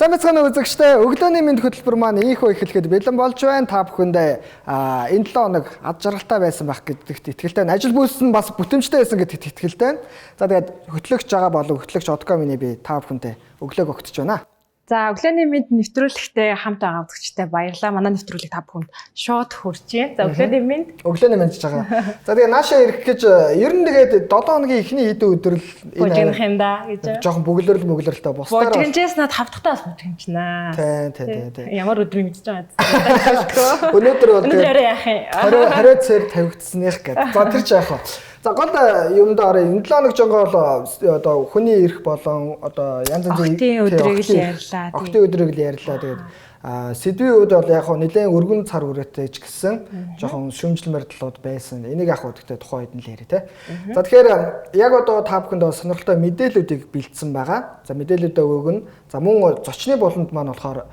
Сайн мэцхан үзэгчтэй өглөөний мэнд хөтөлбөр маань ийхүү эхлэхэд бэлэн болж байна. Та бүхэндээ энэ 7 хоног ад жаргалтай байсан байх гэдэгт итгэлтэй. Ажил үйлс нь бас бүтэмжтэй байсан гэдэгт итгэлтэй. За тэгээд хөтлөгч байгаа болов хөтлөгч Одкомины би та бүхэндээ өглөөг өгтөж байна. За өглөөний мэнд нэвтрүүлэгтээ хамт байгаа үзэгчтэй баярлалаа. Манай нэвтрүүлэг та бүхэнд шууд хүрч байна. За өглөөний мэнд гэж байгаа. За тэгээ нааша ирэх гэж ер нь тэгээд 7 хоногийн эхний хэдэн өдрөл энэ юм да гэж. Жохон бөглөрлөлтэй бусдаар. Богинжээс над тавтахтаа бас богинжнаа. Тий. Ямар өдрийг мэдчихэж байгаа. Өнөөдөр бол яах юм? хариу цээр тавигдсаных гэдэг. За тэр ч яах вэ? За гол юмдаа орё. Энэ 7 хоног жонгоо одоо хүний ирэх болон одоо янз янзын өдрийг л ярьлаа. Октын өдрийг л ярьлаа. Тэгээд сэдвийн үед бол яг хөө нэлээд өргөн цар хүрээтэй ч гэсэн жоохон шүмжлэмэр талууд байсан. Энийг яг хөө гэхдээ тухайн үед нь л яриа те. За тэгэхээр яг одоо та бүхэнд сонирхолтой мэдээллүүдийг бэлдсэн байгаа. За мэдээллүүдээ өгнө. За мөн зочны болонд маань болохоор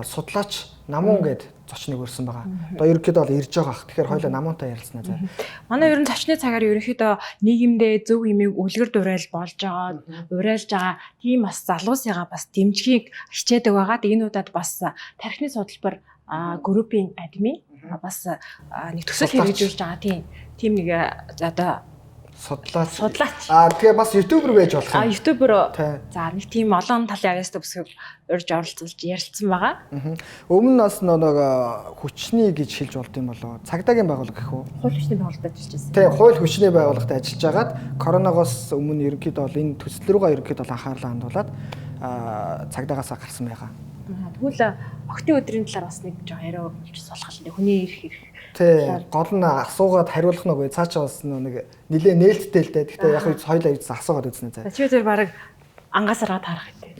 судлаач Намун гэдэг зочныг өрсөн байгаа. Одоо ерөнхийдөө бол ирж байгаа. Тэгэхээр хоёулаа Намунтай ярилцсанаа за. Манай ер нь зочны цагаар ерөнхийдөө нийгэмдээ зөв имийг үлгэр дуурайл болж байгаа, уриалж байгаа тийм бас залуусыгаа бас дэмжихийг хичээдэг байгаа. Энэ удаад бас тархины судалбар группийн админ бас нэг төсөл хэрэгжүүлж байгаа. Тийм нэг одоо судлаач. Тэгээ бас ютубер байж болох юм. Ютубер. За нэг тийм олон талын авьяастай бүсгүй урьж оролцуулж ярилцсан байгаа. Өмнө нас нэг хүчний гэж хэлж болд юм болоо. Цагдаагийн байгууллага гэх үү? Хууль хүчний байгууллагад ажиллаж байсан. Тийм, хууль хүчний байгууллагад ажиллаж агаад коронавигоос өмнө ерөнхийдөө бол энэ төсөл рүүгээ ерөнхийдөө бол анхаарлаа хандуулад цагдаагаас гарсан байгаа. Тэгвэл октын өдрийн талаар бас нэг жоо яриа болж суулгах л хүний ирэх. Тий, гол нь асуугаад хариулах нэг цаашаа бас нэг нилээ нээлттэй л дээ. Гэхдээ яг хоёул авьяас асуугаад үзнэ заа. Чи зөв баг ангасараа таарах гэдэг.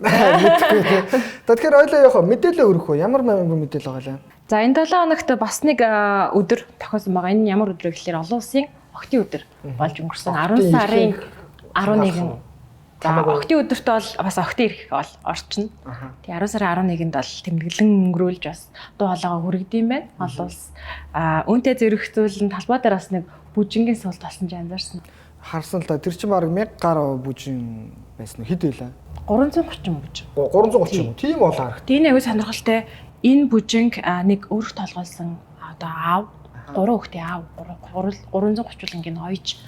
Тэгэхээр хоёулаа яг мэдээлэл өргөх үү? Ямар мэдээлэл байгаа лээ? За энэ 7 хоногт бас нэг өдөр тохиосон байгаа. Энэ ямар өдөр гэхээр олон улсын октын өдөр болж өнгөрсөн. 10 сарын 11. За октын өдөрт бол бас октын ирэх бол орчин. Тэгээ 10 сарын 11-нд бол тэмдэглэн өнгөрүүлж бас дуу хоолойгоо хүргэдэм байна. Олон улс үүнтэй зэрэгцүүлэн талбай дээр бас нэг бүжингийн суулт болсон ч анзаарсан. Харсан л та тэр чинь баг 1000 гаруй бүжин байсан хэд вэ? 330 бүжин. 330 юм. Тийм бол харагд. Тийм аягүй сонирхолтой. Энэ бүжинг нэг өөрх толгойлсон одоо аав 3 хүүхдээ аав 330 ойж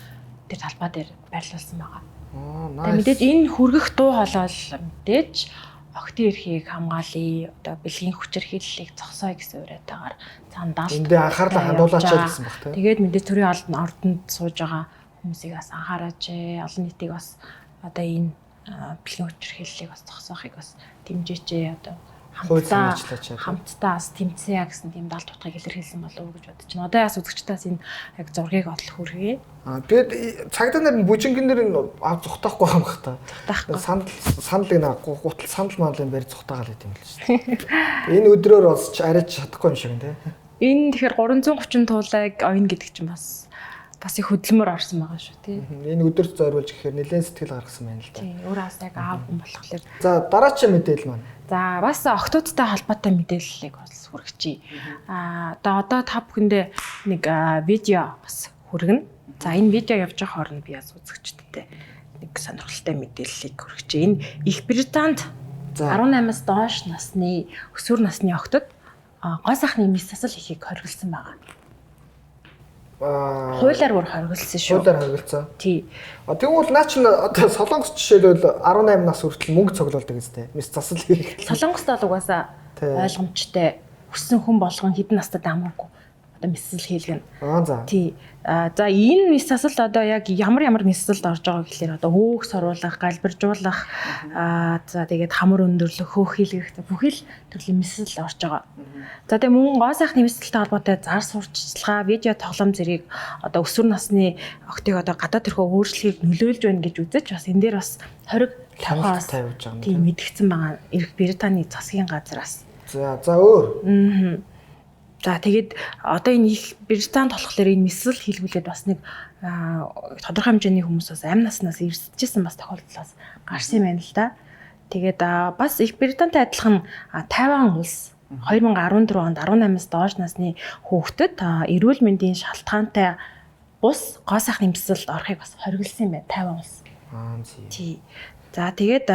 тэр талбай дээр байрлуулсан байгаа. Мэдээж энэ хүргэх дуу хоолой мэдээж октын эрхийг хамгаалъя, одоо бэлгийн хүчирхийллийг зогсооё гэсэн уриатаагаар цандаалт. Энд анхаарлаа хандуулаач гэсэн баг тийм. Тэгээд мэдээж төрийн ордонд сууж байгаа хүмүүсийг бас анхаараач, олон нийтийг бас одоо энэ бэлгийн хүчирхийллийг бас зогсоохыг бас дэмжээч одоо хамтдаа бас тэмцэе гэсэн тийм даалт утгыг илэрхийлсэн болов уу гэж бодож байна. Одоо яас үзэгчдээс энэ яг зургийг олох хүргэе. Тэгээд цагдаа нар бүжингэн дээр зүхтахгүй юм бах та. Санал гэнэ гутал санал маалын барь зүхтаагаал гэдэг юм л шүү дээ. Энэ өдрөөр бас арайж чадахгүй юм шиг нэ. Энэ тэгэхээр 330 туулайг ойн гэдэг чинь бас их хөдөлмөр орсон байгаа шүү тий. Энэ өдөрт зориулж гэхээр нэлээд сэтгэл гаргасан байна л да. Тий, өөрөө бас яг аав хүн болохоор. За дараагийн мэдээлэл маань. За бас октоодтай холбоотой мэдээллийг бас хүргэчихье. Одоо та бүхэндээ нэг видео бас хүргэнэ. За энэ видео явж байгаа хооронд би бас үзэгчдэд нэг сонирхолтой мэдээллийг хүргэчихье. Энэ Их Британд 18-аас доош насны өсвөр насны охтод гоо сайхны мэс засал хийхийг хориглосон байгаа. Хуулиар бүр хориглосон шүү. Хуулиар хориглосон. Тий. Тэгвэл наа чинь одоо Солонгос жишээлбэл 18 нас хүртэл мөнгө цуглуулдаг гэжтэй. Мис засал хийх. Солонгост бол угаасаа ойлгомжтой өссөн хүн болгон хэдэн настай амаргүй одоо мисэл хийлгэн. За. Тий. За энэ мис засал одоо яг ямар мисэлд орж байгаа гэхэлэр одоо хөөх соруулах, галбиржуулах за тэгээд хамар өндөрлөх, хөөх хийлгэх бүхий л төрлийн мисэл орж байгаа. За тэгээд мөн гоо сайхны мисэлтэй холбоотой зар сурталчилгаа, видео тоглоом зэрэг одоо өсвөр насны октыг одоо гадаад төрхөө өөрчлөхийг нөлөөлж байна гэж үзэж бас энэ дээр бас хориг тавьж байгаа юм. Тийм мэдгдсэн байгаа. Их Британий засгийн газраас. За өөр. За тэгээд одоо энэ Их Британд болохоор энэ мисэл хийлгүүлээд бас нэг тодорхой хэмжээний хүмүүс бас амь наснаас эрсдэжсэн бас тохиолдлоос гарсан юм байна л да. Тэгээд бас Их Британтай адилхан Тайван улс 2014 онд 18-аас доош насны хүүхдэд эрүүл мэндийн шалтгаантай бус гоо сайхны мисэлд орохыг бас хориглосон юм байна Тайван улс. Тий. За тэгээд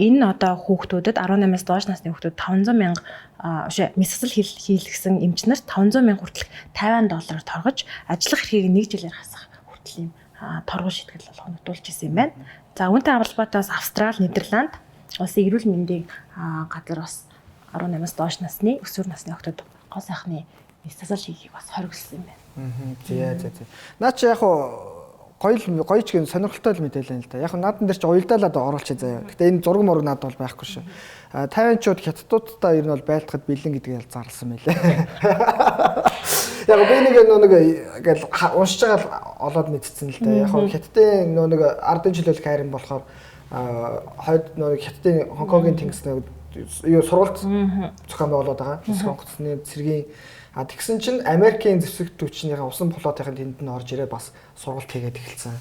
энэ одоо хүүхдүүдэд 18-аас доош насны хүүхдүүд 500,000 мэсгэл хийлгэсэн эмч нарт 500,000 хүртэлх $50 торгож ажиллах эрхийг 1 жилээр хасах хүртэл юм торгон шийтгэл болгох нөтүүлж ирсэн юм байна. За үүнтэй холбоотойгоос Австрали, Нидерланд улсын эрүүл мэндийн газар бас 18-аас доош насны өсвөр насны охтод гоо сайхны мэсгэл хийхийг бас хориглосон юм байна. За. Наа чи яг гоё ч гэн сонирхолтой л мэдээлэл л да. Яг наадан дээр чи уялдаалаад оруулчих заяа. Гэтэ энэ зураг мураг надад бол байхгүй шүү. Тайванчууд хятадуудтай ер нь бол байлдахад бэлэн гэдгийг зарласан байлээ. Яг би нэг ингээл уншиж байгаа олоод мэдсэн л да. Яг хятадын нэг ардын чөлөөлөх хайрын болохоор хойд нэг хятадын Хонконгийн тэнгис юу сургалт зохион байгуулад байгаа. Сонгоцны цэргийн тэгсэн чинь Америкийн зэвсэг төвчнийхээ усан флотын тэнд нь орж ирээд бас сургалт хийгээд эхэлсэн.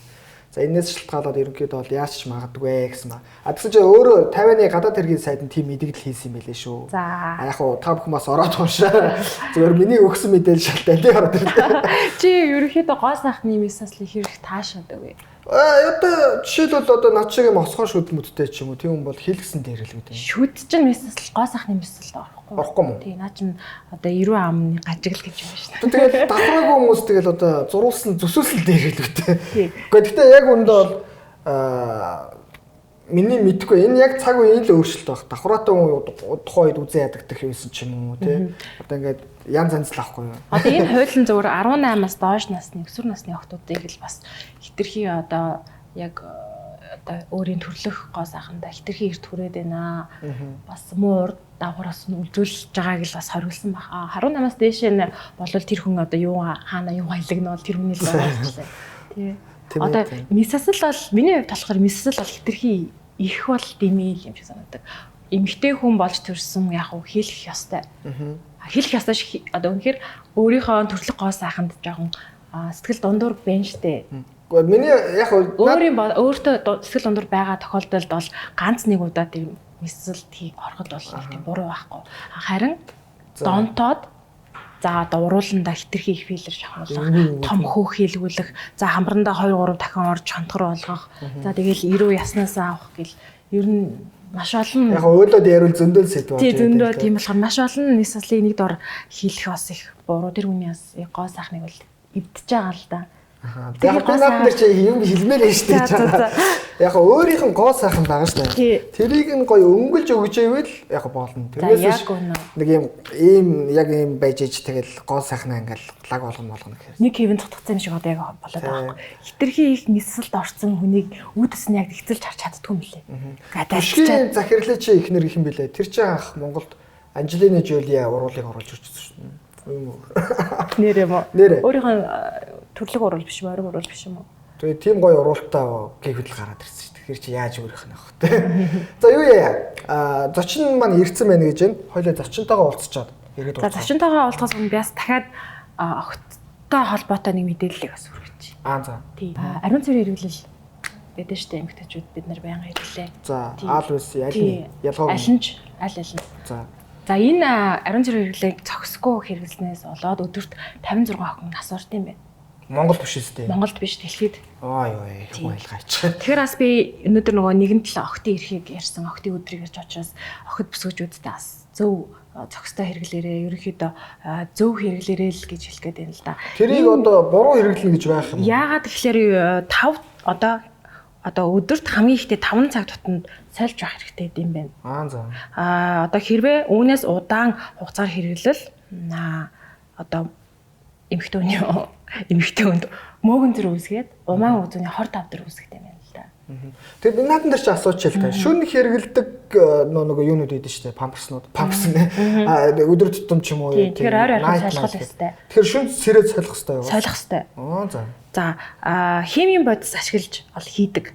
За энэс шалтгаалаад ерөнхийдөө бол яаж ч магадгүй гэсэн ба. Тэгсэн чинь өөрөө 50-ны гадаад хэргийн сайд нь тийм мэдээлэл хийсэн юм байлээ шүү. За яг та бүхэн бас ороод уншаа. Зөвхөн миний өгсөн мэдээлэл шалтгаалтай ороод ирлээ. Чи ерөнхийдөө гоо сайхны мэсэслийг хэрэг таашаадаг вэ? Одоо жишээлбэл одоо над шиг юм осгоо шүдмөдтэй ч юм уу тийм юм бол хийлгсэн дээр л гэдэг. Шүд чинь мэсэсэл гоо сайхны мэсэсэл орохгүй мó. Тий, наа чин одоо 90 амны гажигл гэж юм байна шүү. Тэгээд давхраагүй хүмүүс тэгэл одоо зурулсан зүсүүлсэн дээр л үүтэй. Гэхдээ яг үндэ бол миний мэдгүй энэ яг цаг үеийн л өөрчлөлт баг. Давхраатай тухайн үед үзэн ядагдах юмсэн ч юм уу тий. Одоо ингээд янз янз л ахгүй юу. Одоо энэ хуулийн зөвөр 18-аас доош насны өсвөр насны охтуудыг л бас хитрхи одоо яг одоо өөрийн төрлөх гоо сайханда хитрхи эрт хүрээд байна. Бас муу урд дагавраас нь үлжүүлж байгааг л бас хориглосон баг. 18-аас дээш нь болвол тэр хүн одоо юу хаана юу илэгнэ бол тэр хүний л болчихлоо. Тий. Одоо мэсэсэл бол миний хувьд болохоор мэсэсэл бол хитрхи их бол дэмий юм шиг санагдав. Эмэгтэй хүн болж төрсөн яг уу хийлгэх ёстой. Хийлгэх ёстой шиг одоо үнэхээр өөрийнхөө төрлөх гоо сайханд жоохон сэтгэл дундуур байна штэ. Гэхдээ миний яг өөртөө сэтгэл дундуур байгаа тохиолдолд бол ганц нэг удаа тийм мэсэлтийг ороход бол тийм буруу байхгүй. Харин донтоод за одоо урууландаа хитрхи их филлер шахуулах, том хөөх хийлгүүлэх, за хамрандаа 2 3 дахин орж чонтгор болгох. За тэгэл ирүү яснаасаа авах гэл ер нь маш олон яг өөлөд яривал зөндөл сэдв байна. Тий зөндөө тийм болохоор маш олон мэсэлийг нэг дор хийлгэх бас их буруу. Тэр хүний бас гоо сайхныг бол эвдэж байгаа л да. Яг наад дээр чи юм хэлмээр нь шүү дээ. Яг өөрийнх нь гоо сайхан байгаа шүү дээ. Тэрийг нь гоё өнгөлж өгч ивэл яг болно. Тэрнээс нэг ийм яг ийм байж иж тэгэл гоо сайхнаа ингээл лаг болгоно гэхээр. Нэг хэвэн цутгацсан шиг одоо яг болоод байгаа байхгүй. Хитрхи их мэсэлд орсон хүнийг үдэс нь яг тэгцэлж харж чаддгүй юм лээ. Гадаадчаа захирлаа чи ихнэр их юм бэлээ. Тэр чинь анх Монголд Анжелина Жолиа уруулыг оруулж ирчихсэн шүү дээ. Нэр юм уу? Өөрийнхөө төрлөг урал биш морин урал биш юм уу? Тэгээ тийм гоё уралтай гэвэл гараад ирсэн шүү. Тэгэхээр чи яаж өөрийнх нь авах вэ? За юу яа? Зочин маань ирсэн байна гэж байна. Хоёлаа зочинтойгоо уулзчаад ирээд уулзсан. За зочинтойгоо уулзахаас өмнө би бас дахиад огттой холбоотой нэг мэдээллийг бас хүргэж. За. Тийм. Ариун цэврийн хэрэглэл гэдэг шүү дээ эмэгтэйчүүд бид нар байнга хэрэглээ. За. Аал үс ялгаа. Аль нь. За энэ ариун цэврийн хэрэглээг зохисгүй хэрэглэснээс болоод өдөрт 56 охин нас орд юм байна. Монголд биш үстэй. Монголд биш дэлхийд. Ойлгаач. Тэгэхээр бас би өнөөдөр нөгөө нэгэн тал охтын эрхийг ярьсан, охтын өдрийг ярьж учраас охид бүсгүүчүүдтэй бас зөв зохистой хэрэглээрээ ерөнхийдөө зөв хэрэглээрээ л гэж хэлэх гээд байна л да. Тэрийг одоо буруу хэрэглэнэ гэж байх юм. Яагаад тэгэхээр 5 одоо өдөрт хамгийн ихдээ 5 цаг тутамд сольж явах хэрэгтэй юм байна. За. Одоо хэрвээ үүнээс удаан хугацаар хэрэглэл одоо эмэгтэй хүнд мөөгөн зэрэг үүсгээд умаан үзүүний хор тавдар үүсгэх юм байна л да. Тэгээд би наадан дээр чи асууч л та. Шүн хэрэгэлдэг нөгөө юунууд байдаг шүү дээ. Памперснууд. Памперс нэ. Өдөр тутам ч юм уу. Тэгэхээр ойр солих хэрэгтэй. Тэгэхээр шүн сэрээд солих хэрэгтэй юу? Солих хэрэгтэй. За. За химийн бодис ашиглаж ол хийдэг.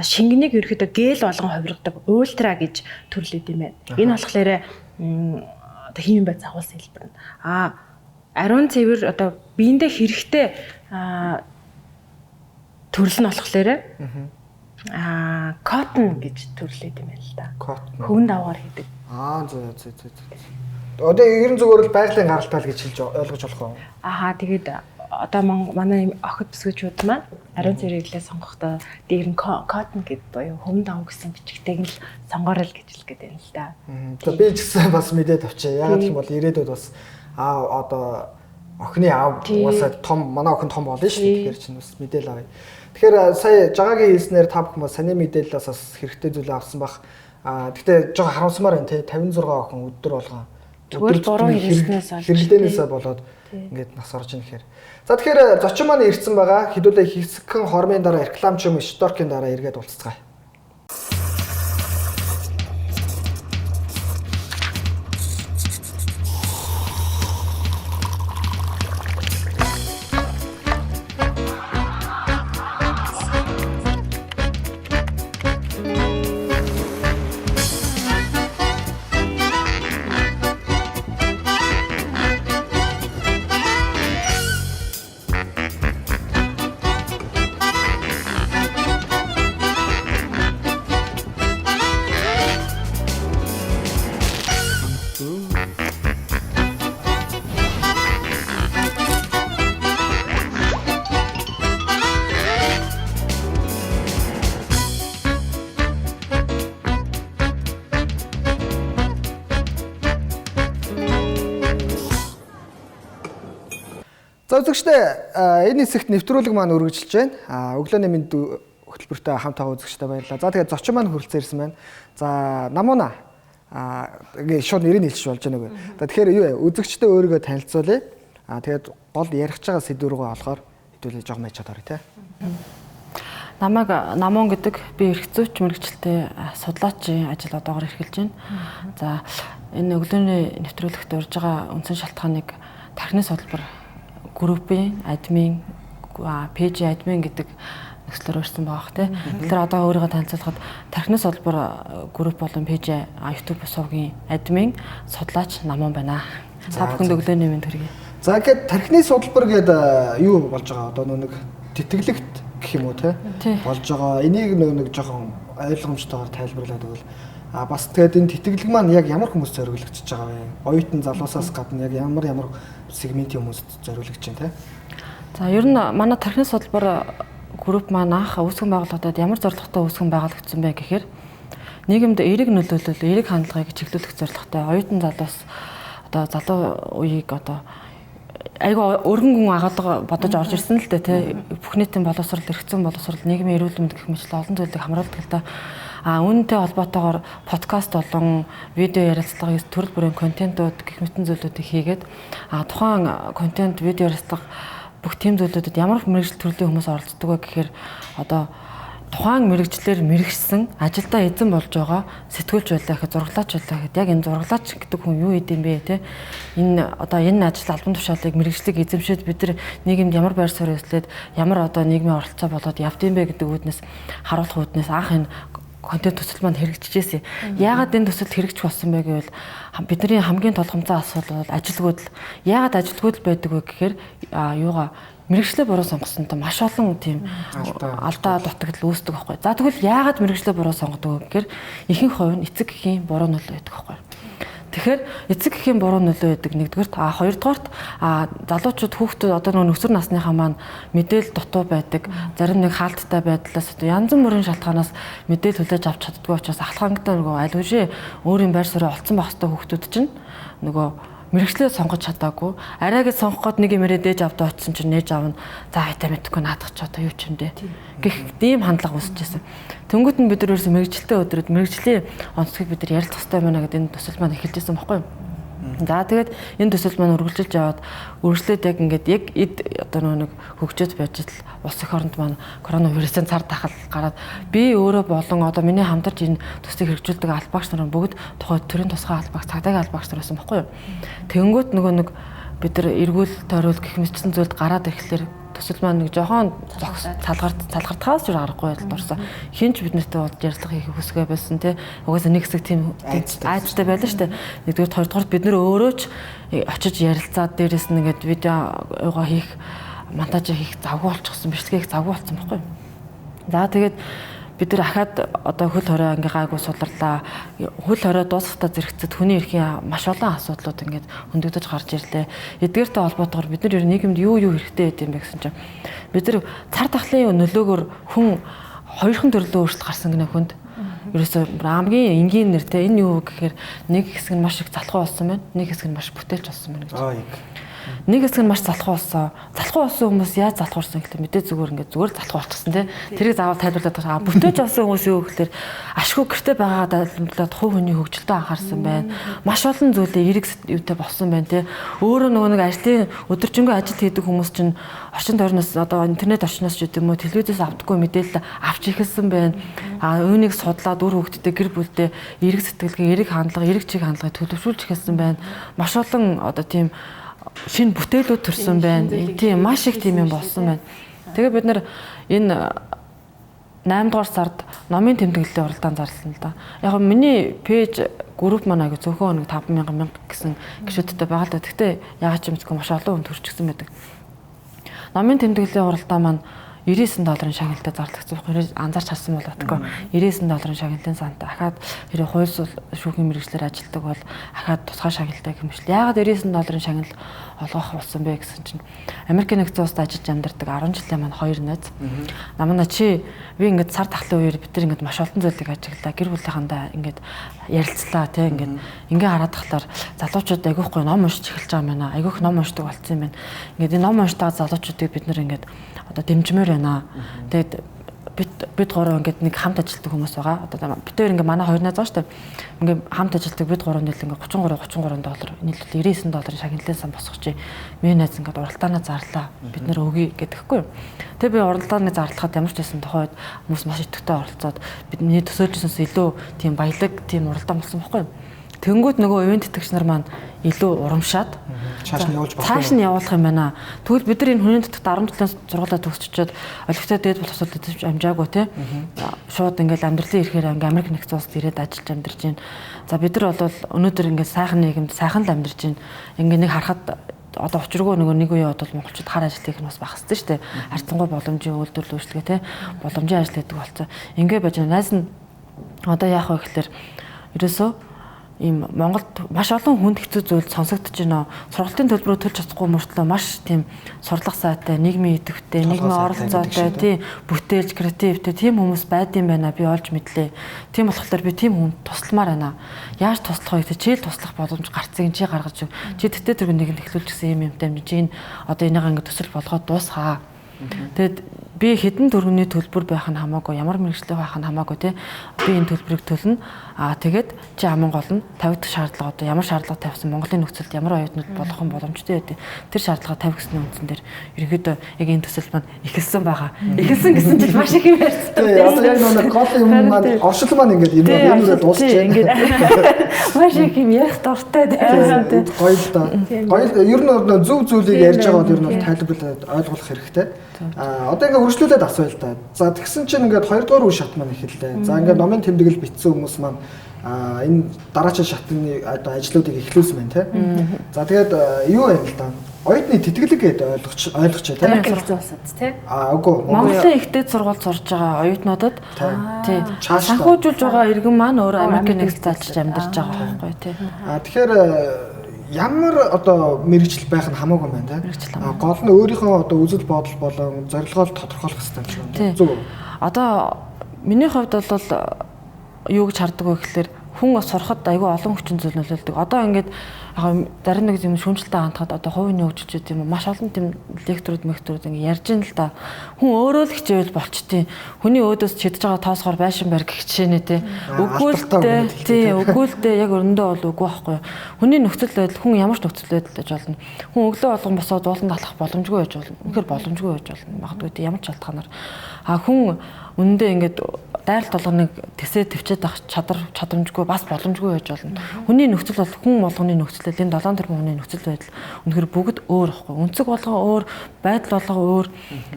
Шингэнийг ерөөхдөө гел болгон хувиргадаг ультра гэж төрлөд юм байна. Энэ болохоор одоо химийн бодис агуулсан хэлбэр нь. Ариун цэвэр одоо биендээ хэрэгтэй төрөл нь болохоор коттон гэж төрлөд юм байна л да. Хөвн давгаар хийдэг. За. Одоо ерэн зүгээр л байгалийн гаралтай л гэж хэлж ойлгож болох уу? Тэгээд одоо манай охид бүсгүйчүүд маань ариун цэврэглээ сонгохдоо дээр нь cotton гэдэг буюу хөм дав гэсэн бичгтэйг л сонгорол гэж хэлгээд байна л да. За би ч гэсэн бас мэдээд авчаа. Ягаад гэх юм бол ирээдүйд бас одоо охины аав уусаа том манай охин том болно шүү дээ. Тэгэхээр чинь бас мэдээлэл авъя. Тэгэхээр сая жагагийн хэлснээр та бүхэн бас саний мэдээлэлээс бас хэрэгтэй зүйл авсан бах. Гэхдээ жоо харамсмаар байна те 56 охин өдөр болгон зүгээр буруу хэрэглэнээсээ болоод ингээд нас орж ийн гэхээр. За тэгэхээр зочин маань ирсэн байгаа. Хэдүүлээ хэсэгхэн хормын дараа реклам ч юм уу шторкийн дараа эргээд уулзцгаая. За үзэгчдээ энэ хэсэгт нэвтрүүлэг маань үргэлжилж байна. Өглөөний мэнд хөтөлбөртэй хамт байгаа үзэгчдээ баярлалаа. За тэгээд зочин маань хүрэлцэн ирсэн байна. За намууна ингээ шууд нэрийг хэлчих болж байна үгүй. Тэгэхээр юу вэ? Үзэгчдээ өөрийгөө танилцуулъя. Тэгээд гол ярих байгаа сэдв рүү болохоор хэдүүлээ жоо мэйчод орё те. Намайг Намуун гэдэг би эрх зүйч мэрэгчлээ судлаачийн ажил одоогоор эрхэлж байна. За энэ өглөөний нэвтрүүлэгт урьж байгаа үндсэн шалтгааныг тархины судалбар группийн админ пэйж админ гэдэг нөхцлөөр өрсөн байгаа хэ. Тэгэхээр одоо өөрийгөө танилцуулахад тархины судалбар групп болон пэйж YouTube сувгийн админ судлаач Намуун байна. Та бүхэнд өглөөний мэнд хүргэе. За ингээд тархины судалбар гэдэг юу болж байгаа? Одоо нэг тэтгэлэгт гэх юм уу те болж байгаа. Энийг нэг жоохон ойлгомжтойгоор тайлбарлаад өгвөл бас тэгээд энэ тэтгэлэг маань яг ямар хүмүүст зориулагдчихж байгаа вэ? Оюутан залуусаас гадна яг ямар сегментийн хүмүүст зориулагдж байна те? За ер нь манай тархины судалбар групп маань анх үүсгэн байгуулагдаад ямар зорилготой үүсгэн байгуулагдсан бэ гэхээр нийгэмд эерэг нөлөөлөл, эерэг хандлагыг чиглүүлэх зорилготой оюутан залуус одоо залуу үеийг одоо айгаа өргөн гүн агаалга бодож орж ирсэн л дээ тий. Бүх нийтийн боловсрол, эрхцэн боловсрол, нийгмийн эрүүл мэнд гэх мэт олон зүйлийг хамруулдаг л да. Үүнтэй холбоотойгоор подкаст болон видео ярилцлага төрөл бүрийн контентууд гэх мэтэн зүйлүүдийг хийгээд тухайн контент, видео ярилцлага бүх тийм зүйлүүдэд ямар мэргэжил төрлийн хүмүүс оролцдог вэ гэхээр одоо тухайн мэргэжлэр мэрэгсэн ажилдаа эзэн болж байгаа сэтгүүлч байлаа гэхэд зураглаач байлаа гэхэд яг энэ зураглаач гэдэг хүн юу идэм бэ те энэ одоо энэ ажил албан тушаалыг мэргэжлийг эзэмшээд бид нар нийгэмд ямар байр суурь эзлээд ямар одоо нийгмийн оролцоо болоод явдсан бэ гэдэг үүднээс харуулах үүднээс анх энэ контент төсөл маань хэрэгжижсэн. Яагаад энэ төсөлд хэрэгжих болсон бэ гэвэл бидний хамгийн толгомцоо асуудал бол ажилгүйд л. Яагаад ажилгүйд л байдаг вэ гэхээр юугаа мэргэжлээ буруу сонгосонтой маш олон тийм алдаа дутагдал үүсдэг байхгүй. За тэгвэл яагаад мэргэжлээ буруу сонгодог вэ гэхээр ихэнх хувь нь эцэг эхийн буруу нөлөө байдаг байхгүй. Тэгэхээр эцэг эхийн буруу нөлөө байдаг нэгдүгээрт хоёрдугаарт залуучууд хүүхдүүд одоо нөгөө өсвөр насныхаа маань мэдээлэл дутуу байдаг зарим нэг хаалттай байдлаас одоо янз бүрийн шалтгаанаас мэдээлэл хүлээж авч чаддгүй учраас ахалхангтай нөгөө аль үшээ өөрийн байр суурь олцсон байх хэвээр хүүхдүүд чинь нөгөө мэргэжлээ сонгож чадаагүй арай гэж сонгох гээд нэг юмрээ дээж авдаа очсон чинь нээж аавна за хайтаа мэдхгүй наадах ч одоо юу ч юм дээ гэх тийм хандлага үүсчихсэн. Тэнгүүд нь бид нар ерөөсөө мэргэжилтэй өдрөд мэргэжлийн онцлогийг бид нар ярилцах хэрэгтэй байна гэдэг энэ төсөл маань эхэлжсэн баггүй юу? За тэгээд энэ төсөл маань үргэлжилж яваад үргэлжлээд яг ингээд яг одоо нэг хөгжөөд байж л улс эх оронд маань коронавирусын цар тахал гараад би өөрөө болон одоо миний хамтарч энэ төслийг хэрэгжүүлдэг албаагч нар бүгд тухайн төрийн тусгай албаагч цагдаагийн албаагч нар байсан баггүй юу? Тэнгүүд нөгөө нэг бид нар эргүүл тойрол гэх мэтсэн зүйлд гараад ирэхлээр төсөл маань нэг жоохон цалгартахаас ч аргагүй байдалд орсон. Хинч биднэртэй уулз ярилцлага хийх хүсгээ байсан тий. Угаасаа нэг хэсэг тийм айцтай байлаа шүү дээ. Нэгдүгээр хоёрдугаар бид нөр өөрөө ч очиж ярилцаад дээрэс нь ингээд видеогоо хийх монтаж хийх завгүй болчихсон, бичлэгээ хийх завгүй болсон байхгүй юу. За тэгээд бид нар ахаад одоо хөл хорой ингээ гайгүй сулрлаа. Хөл хорой дуусахтаа зэрэгцэд хүний эрхийн маш олон асуудлууд ингээд хөндөгдөж гарч ирлээ. Эдгээртэй холбоотойгоор бид нар ер нь нийгэмд юу хэрэгтэй байд юм бэ гэсэн чинь бид нар цар тахлын нөлөөгөөр хүн хоёрхан төрлөө өөрчлөлт гарсан гэнэ хүнд. Ерөөсөө хамгийн энгийн нэртэй энэ юу гэхээр нэг хэсэг нь маш их залхуу болсон байна. Нэг хэсэг нь маш бүтээлч болсон байна гэж. Нэг хэсэг нь маш залхуу болсон. Залхуу болсон хүмүүс яаж залхуурсан гэхэл мэдээ зүгээр залхуу болчихсон тий. Тэрийг заавал тайлбарлаад байгаа. Бүтээж болсон хүмүүс юу гэхэлэр ашгүй гэрте байгаа тайлбарлаад хувь хүний хөгжилтөө анхаарсан байна. Маш олон зүйлээ эрэг юутай болсон байна тий. Өөрөө нөгөө нэг ажлын өдөржингөө ажил хийдэг хүмүүс чинь орчин тойрноос одоо интернет орчноос ч гэдэм үү телевизээс авдаггүй мэдээлэл авч ихэлсэн байна. Үүнийг судлаад үр хөвгтдээ гэр бүлдээ эрэг сэтгэлгээ, эрэг хандлага, эрэг чиг хандлагыг төлөвшүүлж ихэлсэн байна. Маш олон одоо тийм шинэ бүтээлүүд төрсэн байна. Тийм маш их тийм юм болсон байна. Тэгээ бид нар энэ 8 дугаар сард номын тэмдэглэлийн уралдаанд зарласан л да. Яг нь миний пэйж групп маань аяга зөвхөн 5,000 гэсэн гишүүдтэй байгаа л да. Гэхдээ ягаад ч юм бэ маш олон хүн төрчихсөн байдаг. Номын тэмдэглэлийн уралдаан маань $99 шагналтай зарлагдсан байхгүй анзаарч харсан бол батгүй $99 шагналын сантаа ахаад хэрэг хууль шүүхийн мэргэжлэр ажилладаг бол ахаад тусгай шагналтай хэмжил. Яагаад $99 шагнал олгох болсон бэ гэсэн чинь Америкийн нэгдсэн улсад ажиллаж амьдардаг 10 жилийн маань хоёр найз намна чи би ингээд сар тахлын үеэр бид нар ингээд маш олон зүйлийг ажиглаа гэр бүлийнхандаа ингээд ярилцлаа тий ингээд хараад тахлаар залуучууд айгүйхгүй ном уншиж эхэлж байгаа юм байна айгүйх ном уншдаг болсон юм байна ингээд энэ ном уншдаг залуучуудыг бид нар ингээд одоо дэмжмээр байна. Тэгээд бид гурав ингээд нэг хамт ажилладаг хүмүүс байгаа. Одоо бид хоёр ингээд манай хоёр найз байгаа шүү дээ. Ингээд хамт ажилладаг бид гурав нийлээ ингээд $33 нийлбэл $99 шагналын сан босгох чи. Миний найз ингээд уралдаанаа зарлаа. Бид нэр өгье гэдэгхгүй. Тэгээ би уралдааны зарлахад ямар ч байсан тохойд хүмүүс маш идэвхтэй оролцоод бидний төсөөлжсөнс илүү тийм баялаг тийм уралдаан болсон байхгүй юу? Тэнгүүд нөгөө ивент тэтгэгч нар маань илүү урамшаад цааш нь явуулах юм байна. Тэгвэл бид нар энэ хүний дотор 17 сургуулаа төгсчөөд олигтой дээд болох асуудал төсөвч амжаагүй тий. Шууд ингээл амьдралын ирэхээр ингээл Америк нэгдсэн улсад ирээд ажиллаж амьдарч байна. За бид нар бол өнөөдөр ингээд сайхан нийгэмд сайхан л амьдарч байна. Ингээ нэг харахад одоо учиргүй нөгөө нэг үе бодвол монголчууд хар ажил хийх нь бас багасдаг шүү дээ. Харьцангуй боломжийн үйлдвэрлэл үйлчлэгээ тий. Боломжийн ажил хийдэг болсон. Ингээ байж найз нь одоо яах вэ гэхээр ерөөсөө ийм Монголд маш олон хүнд хэцүү зүйл сонсогдож байна. Сургалтын төлбөрөөр төлж чадахгүй мөртлөө маш тийм сурлах сайтай, нийгмийн идэвхтэй, нийгмийн оролцоотой, тийм бүтээлч, креативтэй тийм хүмүүс байдсан байна. Би олж мэдлээ. Тийм болохоор би тийм хүнд тусламаар байна. Яаж туслах вэ гэвэл чи туслах боломж гарцыг чи гаргаж өг. Чи тэтэ төрөнд нэг ихлүүлж гисэн юм юмтай чи одоо энийг ингэ төсөл болгоод дуусгаа. Тэгэд би хэдэн төгрөгийн төлбөр байх нь хамаагүй, ямар мэргэжлэг байх нь хамаагүй тий. Би энэ төлбөрийг төлнө. Тэгээд чи хамгийн гол нь 50 дахь шаардлага одоо ямар шаардлага тавьсан Монголын нөхцөлд ямар оюутнууд болох нь боломжтой байдیں۔ Тэр шаардлага тавих гэсэн үндсэн дээр ерөнхийдөө яг энэ төсөл маань эхэлсэн байгаа. Эхэлсэн гэсэн чинь маш их юм ярьсан. Тий, одоо яг нэг гол юм маань оршил маань ингээд юмроо дуусчих. Ингээд маш их юм ярих дуртай тий. Гоё л да. Гоё ер нь зөв зүйлийг ярьж байгаа бол ер нь бол тайлбарлаад ойлгох хэрэгтэй. Одоо ингээд үргэлжлүүлээд асууя л да. За тэгсэн чинь ингээд 2 дугаар үе шат маань эхэллээ. За ингээд номын тэмдэглэл бичсэн хүмүүс маань энэ дараачийн шатны одоо ажлуудыг эхлүүлсэн байна тий. За тэгээд юу байна л да. Оюутны тэтгэлэг гэдэг ойлгоч тий. Хэрэгцээ улсад тий. Үгүй. Монголын ихтэй сургууль сурж байгаа оюутнуудад тий. Санхүүжүүлж байгаа иргэн маань өөрөө Америкийн нэгдсэн ажиллаж амьдарч байгаа байхгүй тий. Тэгэхээр ямар одоо мэрэгжил байх нь хамаагүй байна тийм. Гол нь өөрийнхөө одоо үзэл бодол болон зорилгоо тодорхойлох хэрэгтэй юм байна. Зөв. Одоо миний хувьд бол юу гэж харддаг вэ гэхээр хүн сурахад айгүй олон хүчин зүйл нөлөөлдөг. Одоо ингээд зарим нэг юм шүүмжлэлтэй хандхад одоо хувийн хөгжүүлж юм маш олон тийм лекторууд ингээд ярьж ин л да. Хүн өөрөө л хичээвэл болчтیں۔ Хүний өөдөөс чидж байгаа тоосгоор байшин барь гэх жишээний тий. Үгүй л дээ яг өрөндөө бол үгүй байхгүй. Хүний нөхцөл байдал хүн ямар ч нөхцөл байдал байж болно. Хүн өглөө болгон босоод ууланд алхах боломжгүй байж болно. Үнэхээр боломжгүй байж болно. Магадгүй тий ямар ч шалтгаанаар. Хүн үндэ ингээд дайралт болгоныг тэсээ төвчээд авах чадамжгүй бас боломжгүй байж болно. Хүний нөхцөл бол хүн болгоны нөхцөл энэ 7 тэрбум хүний нөхцөл байдал үнэхээр бүгд өөр байхгүй. Өнцөг болгоо өөр, байдал болгоо өөр.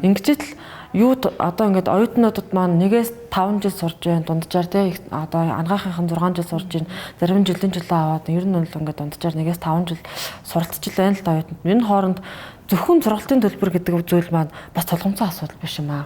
Ингэж л юу одоо ингээд оюутнуудад маань 1-5 жил сурж байна дунджаар тий одоо ангаахынхан 6 жил сурж байна. Зарим жилийн жилээ аваад ер нь бол ингээд дунджаар 1-5 жил суралцж байна л да оюутнууд. Энэ хооронд зөвхөн сургалтын төлбөр гэдэг зүйл маань бас толгомцоо асуудал биш юм аа.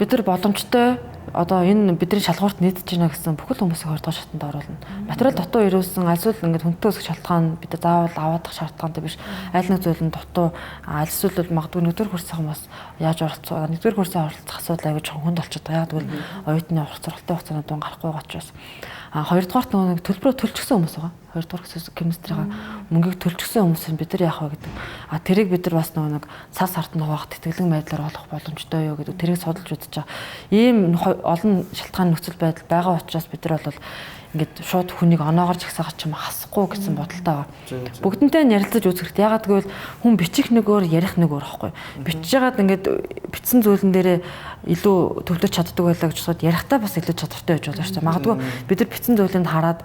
бид нар боломжтой одоо энэ бидний шалгуурт нийтж байна гэсэн бүхэл хүмүүсийг 2 дугаар шатанд оруулна. Материал дутуу ирүүлсэн альсвал ингээд хүнтэй өсөх шалтгаан бид заавал аваадах шаардлагатай биш. Аль нэг зүйл нь дутуу альсвал магадгүй 1-р курсын хүмүүс яаж оролцох 1-р курсын оролцох асуудал аягүй чухал болчиход байгаа. Тэгвэл оюутны авах зургалтай хугацаанд дуун гарахгүй байгаа учраас 2 дугаарт нэг төлбөрөө төлчихсөн хүмүүс байгаа. 2 дугаар хемистрийн мөнгийг төлчихсөн хүмүүс бид нар яах вэ гэдэг. Тэрийг бид нар бас нэг сар сард нь хуваах тэтгэлэн байдлаар олох боломжтой юу гэдэг. Тэрийг судалж үзэж байгаа. Ийм олон шалтгаан нөхцөл байдал байгаа учраас бид нар бол ингээд шууд хүнийг оноогоор жагсаах ч юм хасахгүй гэсэн бодолтой байгаа. Бүгдэнтэй нь ярилцаж үзэх хэрэгтэй. Ягаад гэвэл хүн бичих нэг өөр, ярих нэг өөр байхгүй. Бичиж байгаад ингээд бичсэн зүйлэн дээрээ илүү төвлөрч чаддаг байлаа гэж бодоход ярихтаа бас илүү чадвартай байж болно шүү дээ. Магадгүй бид нар бичсэн зүйлийг хараад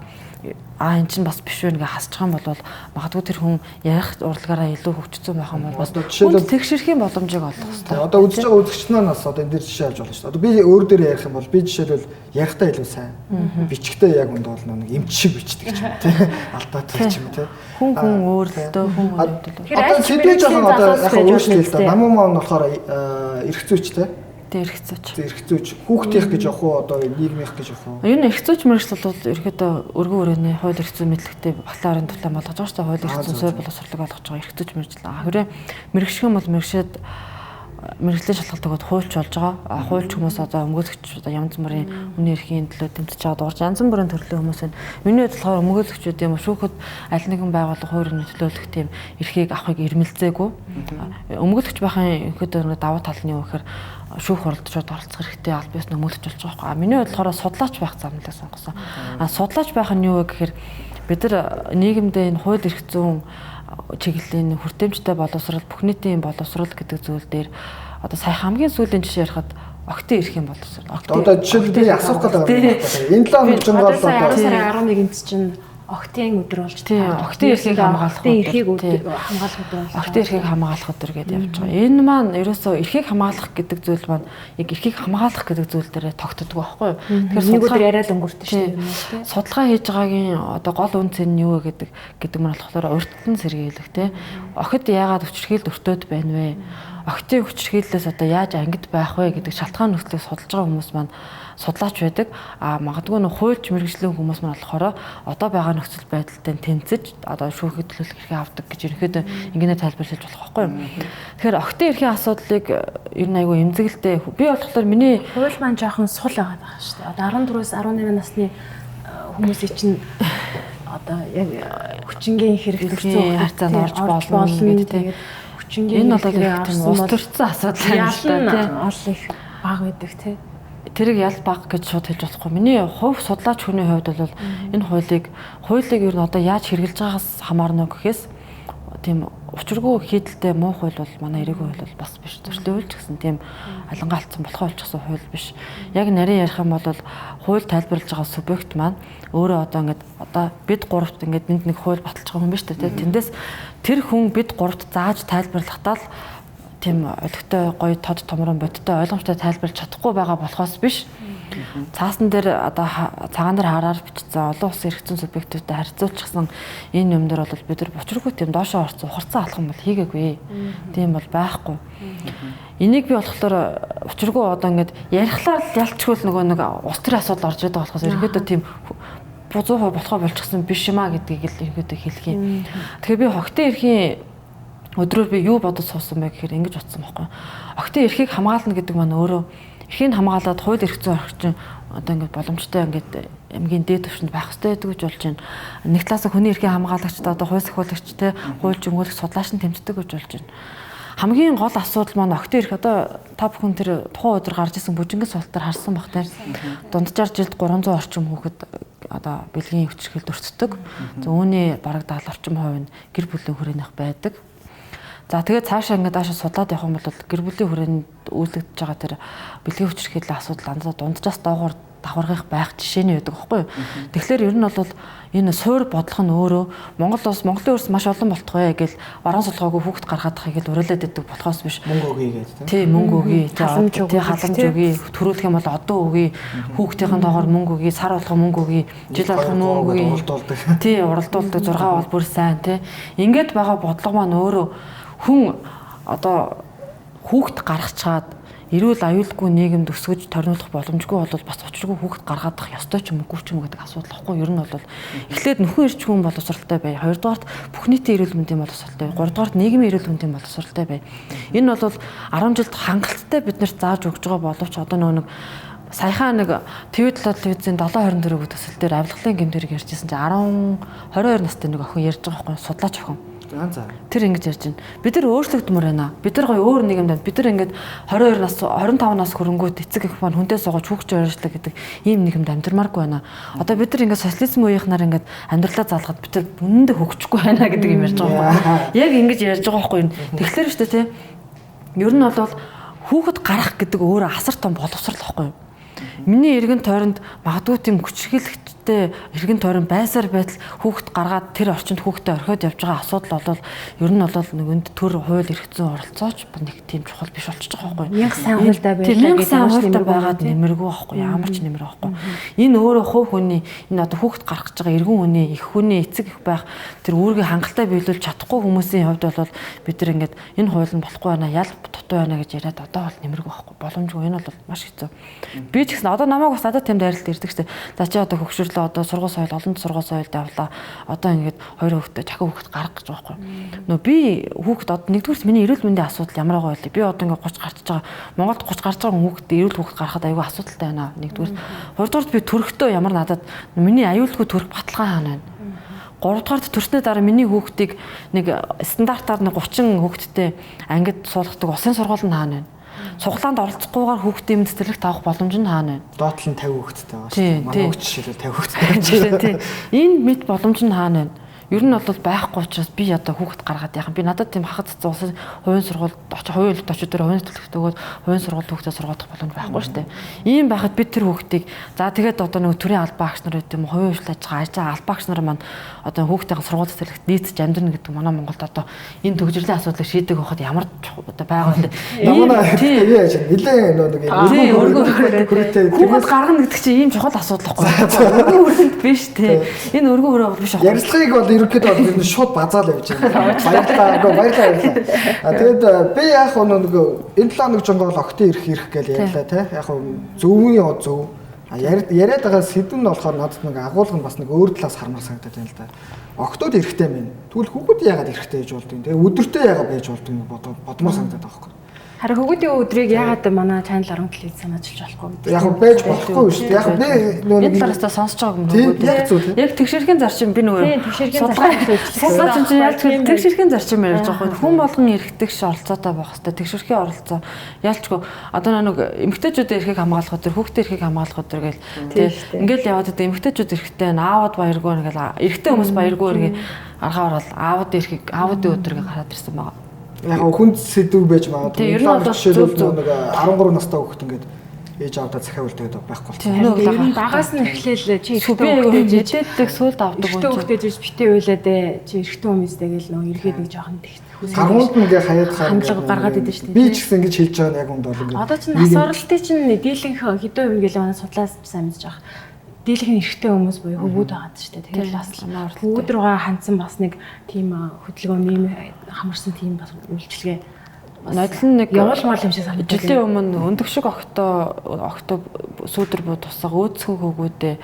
энэ чинь бас биш вэ ингээ хасчих юм бол магадгүй тэр хүн ярих урлагаараа илүү хөгжсөн байх юм бол бас хүн тэгшэрх юм боломжийг олох хэрэгтэй. Одоо үзэж байгаа үзэгч нар одоо энэ дээр жишээ авч болно шүү дээ. Одоо би өөр дээр ярих юм бол би жишээлбэл ярихтаа илүү сайн. Бичгтээ яг үнд бол нэг эмч шиг бичдэг ч юм тий. Алдаатай ч юм тий. Хүн өөр л дөө хүн өөр. Одоо сэдвээ жоохон одоо яг өөрчлөлт л да. Намуу маань болохоор эрх зүйч тий. Эрх зүйч. Эрх зүйч. Хүүхдийнх гэж явах уу одоо нийгмийнх гэж явах уу? Ер нь эрх зүйч мэргэжил бол ерөөдөө өргөн хүрээний хууль эрх зүйн мэдлэгтэй бакалаврын төвлөө болгож байгаа шүү дээ. Хууль эрх зүйн суурь боловсролыг олгож байгаа эрх зүйч мэргэжил. Хэрвээ мэргэжих юм бол мэргэшээд мэргэжлийн шалгалт өгөөд хуульч болж байгаа. Хуульч хүмүүс одоо өмгөөлөгч одоо янз бүрийн хүний эрхийн төлөө тэмцэж байгаа дуурж янз бүрийн төрлийн хүмүүс байна. Миний хувьд болохоор өмгөөлөгчүүд юм шүүхэд аль нэгэн байгууллага хуурийн төлөөлөх тийм эрхийг авахыг ирмэлзээгүй. Өмгөөлөгч байхын ихэд давуу тал нь юу гэхээр шүүх хуралдчууд оролцох хэрэгтэй аль биесний өмгөөлөгч болж байгаа байхгүй. Миний хувьд болохоор судлаач байх замлаа сонгосон. Судлаач байх нь юу вэ гэхээр бид нар нийгэмдээ энэ хууль эрх зүйн чиглэлийн хүртээмжтэй боловсрол бүх нийтийн боловсрол гэдэг зүйл дээр одоо сая хамгийн сүүлийн жишээ ярихад октын эрхийн боловсрол. Одоо жишээл би асуух гэдэг байна. Энэ 7 хоног жингээр одоо сая 11-нд чинь октын өдөр болж байна. Октын эрхийг хамгаалах өдөр октын эрхийг хамгаалах өдөр гэдээ явж байгаа. Энэ маань ерөөсөө эрхийг хамгаалах гэдэг зүйл маань яг эрхийг хамгаалах гэдэг зүйл дээр тогтдог байхгүй юу? Тэгэхээр нэг өдөр яриад өнгөртөө шүү дээ. Судалгаа хийж байгаагийн одоо гол үн цэн нь юу вэ гэдэг нь болохоор урьдчилан сэргийлэх тий. Охид яагаад хүчирхийлд өртөөд байна вэ? Октын хүчирхийллээс одоо яаж ангид байх вэ гэдэг шалтгаан нөхцөлийг судалж байгаа хүмүүс маань судлаач байдаг. Магадгүй нэг хуульч мэргэжлийн хүмүүс маань болохоор одоо байгаа нөхцөл байдалтай тэнцэж одоо шүүхэд төлөвлөх эрхээ авдаг гэж ерөнхийдөө ингээнэ тайлбарлаж болох байхгүй юу. Тэгэхээр октын эрхийн асуудлыг ер нь айгүй эмзэгэлтэй. Би болохоор миний хууль маань жоохон сул байгаа даа шүү дээ. Одоо 14-өөс 18 насны хүмүүсийн чинь одоо яг хүчингийн хэрэглэх зүйн харьцаанд орж болно гэдэг тийм. Энэ бол яг тийм ус төрсөн асуудал юм шүү дээ. Ол их баг байдаг тийм. Тэрийг ял баг гэж шууд хэлж болохгүй. Миний хувь судлаач хүний хувьд бол энэ хуулийг ер нь одоо яаж хэрэгжилж байгаагаас хамаарна гэхээс тийм учиргүй хийдэлтэй муу хууль бол манай эрэгүү хууль бол бас биш. Төрлийн хууль ч гэсэн тийм алангаа алдсан болохоо болчихсон хууль биш. Яг нарийн ярих юм бол хууль тайлбарлаж байгаа субъект маань өөрөө одоо ингээд одоо бид гуравт ингээд нэг хууль баталж байгаа хүн биш үү? Тэндээс тэр хүн бид гуравт зааж тайлбарлахдаа л тийм олигтой гоё тод томрон бодтой ойлгомжтой тайлбарлаж чадахгүй байгаа болохоос биш. Цаасан дээр одоо цагаан дээр хараар бичсэн олон улсын эрх зүйн субъектуудтай харьцуулчихсан энэ юм дээр бол бид нар бочргүй тийм доошоо орцсон ухарцсан алхам бол хийгээгүй. Тийм бол байхгүй. Энийг би болохоор учиргүй одоо ингээд ярихлаар ялчгүй нөгөө нэг ус төрийн асуудал орж байгаа болохоос ерөөдөө тийм 100% болохоо болчихсон биш юм а гэдгийг л ерөөдөө хэлэх юм. Тэгэхээр би хогтын эрхийн өдрөөр би юу бодож суусан бэ гэхээр ингэж утсан байхгүй. Октын эрхийг хамгаална гэдэг маань өөрөө эрхийг хамгаалаад хууль эрх зүйн орчин одоо ингээд боломжтой ингээд эмгийн дээд түвшинд байх хэрэгтэй гэдэг гэж болж байна. Нэг талаас хүний эрхийг хамгаалагчдаа одоо хууль зохиолагч те хуульч өмгөөлөх судлаач нь тэмцдэг гэж болж байна. Хамгийн гол асуудал маань октын эрх одоо та бүхэн тэр тухайн өдөр гарч исэн бүжингэн суултаар харсан баг те. Дунджаар жилд 300 орчим хүүхэд одоо бэлгийн хүчирхийлд өртдөг. Үүний бараг 70 орчим хувь нь гэр бүлийн хүрээнийх байдаг. За тэгээд цаашаа ингээд даашаа судлаад явах юм бол гэр бүлийн хүрээнд үйлдэгдэж байгаа тэр бэлгийн хүчирхийллийн асуудал андаа дунджаас доогоор давхаргах байх жишээний байдаг байхгүй юу. Тэгэхээр ер нь бол энэ суур бодлого нь өөрөө Монголын өрс маш олон болтгоо гэж баруун сулгаагүй хүүхд гаргаад хахыг л уриалаад идэг болохоос биш. Мөнгө өгье гэдэг тийм мөнгө өгье. Тийм халамж өгье. Төрүүлэх юм бол одоо өгье. Хүүхдийн доогоор мөнгө өгье. Сар болгоо мөнгө өгье. Жил болгоо мөнгө өгье. Тийм уралдуулдаг 6 бол бүр сайн тийм. Ингээд байгаа бодлого маань өөрөө хүн одоо хүүхд гаргачаад эрүүл аюулгүй нийгэмд өсгөж ториулах боломжгүй бол бас учиргүй хүүхэд гаргаадах ёстой ч юм уу ч юм гэдэг асуудал واخгүй. Ер нь бол эхлээд нөхөн эрч хүн боловсралтай бай. Хоёрдугаарт бүх нийтийн эрүүл мэндийн боловсралтай бай. Гуравдугаарт нийгмийн эрүүл мэндийн боловсралтай бай. Энэ бол 10 жилд хангалттай биднэрт зааж өгж байгаа боловч одоо нэг саяхан нэг телевизийн 724 гэдэг төсөл дээр авилгалын гэмтэрийг ярьжсэн чинь 22 настай нэг охин ярьж байгаа байхгүй судлаач охин. Тэр ингэж ярьж байна. Бид нар өөрчлөгдмөр байна. Бид нар гоё өөр нийгэмд бид нар ингэж 22 нас 25 нас хүрэнгүүт эцэг эх маань хүнтэй суугаж хүүхч ойршлаа гэдэг ийм нийгэмд амьдрмааргүй байна. Одоо бид нар ингэж социализм үеийнхнаар ингэж амьдралаа залгаад бид нар үнэндээ хөгжихгүй байна гэдэг юм ярьж байгаа байхгүй. Яг ингэж ярьж байгаа байхгүй. Тэгэхээр шүү дээ тий. Ер нь бол хүүхэд гарах гэдэг өөрөө асар том боловсрал байхгүй. Миний эргэн тойронд магадгүй тийм хүчрхийлэгчтэй эргэн тойрон байсаар байтал хүүхэд гаргаад тэр орчинд хүүхдээ орхиод явж байгаа асуудал бол ер нь бол нэг өнд төр хууль эрх зүйн оролцооч нэг тийм чухал биш болчихж байгаа байхгүй. 1000 сайн хуультай байгаад нэмэргүй байхгүй. Ямар ч нэмэр байхгүй. Энэ өөрөө хувь хүний энэ одоо хүүхэд гарах гэж байгаа эргэн хүний их хүний эцэг их байх тэр үүргээ хангалттай биелүүлж чадахгүй хүмүүсийн хувьд бол бид нар ингээд энэ хууль нь болохгүй байна, ял дутуу байна гэж яриад одоо бол нэмэргүй байхгүй. Боломжгүй энэ бол маш хэцүү. Би ч гэсэн одоо намайг бас надад тийм дайралт ирдэг штэ. За чи одоо хөгшөрлөө одоо сургууль соёл олон сургууль соёлд явлаа. Одоо ингээд хоёр хүүхдээ дахин хүүхэд гарах гэж байгаа байхгүй. Нөө би хүүхэд одоо нэгдүгээр миний эрүүл мэндийн асуудал ямар байгаа вэ? Би одоо ингээд 30 гарч байгаа. Монголд 30 гарч байгаа хүүхэд эрүүл хүүхэд гарахад аюул асуудалтай байна. Нэгдүгээр. Хоёрдугаарт би төрхтөө ямар надад миний аюулгүй төрх баталгаа хаана байна? Гуравдугаарт төрсний дараа миний хүүхдийг нэг стандартаар нэг 30 хүүхэдтэй ангид суулгадаг улсын сургууль нь хаана байна? Суглаанд оролцохгүйгээр хүүхдийн цэцэрлэгт авах боломж нь хаана вэ? Доотлон 50 хүүхэдтэй байгаа шүү дээ. Манай хүүхд жишээлбэл 50 хүүхэдтэй. Энэ мэд боломж нь хаана вэ? Ер нь бол байхгүй учраас би одоо хүүхэд гаргаад яхан. Би надад тийм хахад цэцэн улсын хувийн сургуульд очиж хувийн хөлт очиж дээр хувийн төлөвт өгөөд хувийн сургуульд хүүхдээ сургаадах боломж байхгүй шүү дээ. Ийм байхад бид тэр хүүхдийг за тэгээд одоо нэг төрийн албан агч нар гэдэг юм хувийн хөвшил ажиллаж байгаа албан агч нар маань одоо хүүхдийн сургууль цэцэрлэгт нийцж амьдрна гэдэг манай Монголд одоо энэ төгжрлийн асуудлыг шийдэг байхад ямар одоо байгаа вэ? Тийм яаж нэлээ нэг хүүхэд гаргана гэдэг чинь ийм чухал асуудал байхгүй. Өргөн хүрээнд биш те. Энэ өргөн хүрээ биш байхгүй. Ярилцлагыг бол ерөнхийдөө бол ер нь шууд базаал явж байна. Баярлалаа. Тэгээд би яг нэг энэ 7 хоног жонгол октын ирэх гэж ярьлаа те. Яг зөвүүн зөв. Яриад байгаа сэдв нь болохоор надад нэг агуулга нь бас нэг өөр талаас хармаар санагдаад байна л да. Октод эрэхтэй мэн. Тэгвэл хүүхэд яагаад эрэхтэй гэж болдгийг те. Өдөртөө яагаад байж болдгийг бодмоор санагдаад байгаа байхгүй. Харин хөвгүүдийн өдрийг яагаад манай channel 10 телевиз санаачилж болохгүй гэдэг. Яг байж болохгүй шүү дээ. Яг би энэ тараастаа сонсож байгаа юм хөвгүүд. Яг тэгшэрхийн зарчим би нөгөө судалгаа чинь ялч тэгшэрхийн зарчим ярьж байгаа юм. Хүн болгон эргэдэг ш оролцоотой байх хэрэгтэй. Тэгшэрхийн оролцоо ялчгүй одоо нэг эмэгтэйчүүдийн эрхийг хамгаалах өдөр, хүүхдийн эрхийг хамгаалах өдөр гэл тийм ингээл яваад одоо эмэгтэйчүүд эрхтэй аавд баяргүй нэгэл эрэгтэй хүмүүс баяргүй эргээ аргаа ороод аавдын өдрийг гараад ирсэн байгаа. Яг хүнд сэдв байж магадгүй. Ер нь бол жишээлбэл нэг 13 настай хүүхэд ингээд ээж аавдаа захиавал тэгээд байхгүй болсон. Ер нь багаас нь эхлээл чи эрэгтэй хүүхдээ сүлд авдаг эрэгтэй хүүхдээ жиж битээ уйлаад чи эрэгтэй хүмүүстэй гэл нөө эргээд нэг жоохон гаргууд нэгээ хаяад хандлага гаргаад идэв шүү дээ. Би ч гэсэн ингэж хэлж байгаа яг үнд бол ингээд. Одоо чинь нас оролтын чинь дийлэнх хэдэн хувь гэл манай судлаас сайн мэдж байгаа. Дийлэнх эрэгтэй хүмүүс буюу хөвгүүд байгаа шүү дээ. Тэгэхээр бас хөвгүүд рүүгээ хандсан бас нэг тийм хөдөлгөөн нэм хамарсан тийм бас үйлчлэгээ нодлон нэг явуулмаар юм шиг санагдав. Жилийн өмнө өндөгшиг октоо сүүдэр буу тусаг өөдсгөн хөвгүүдээ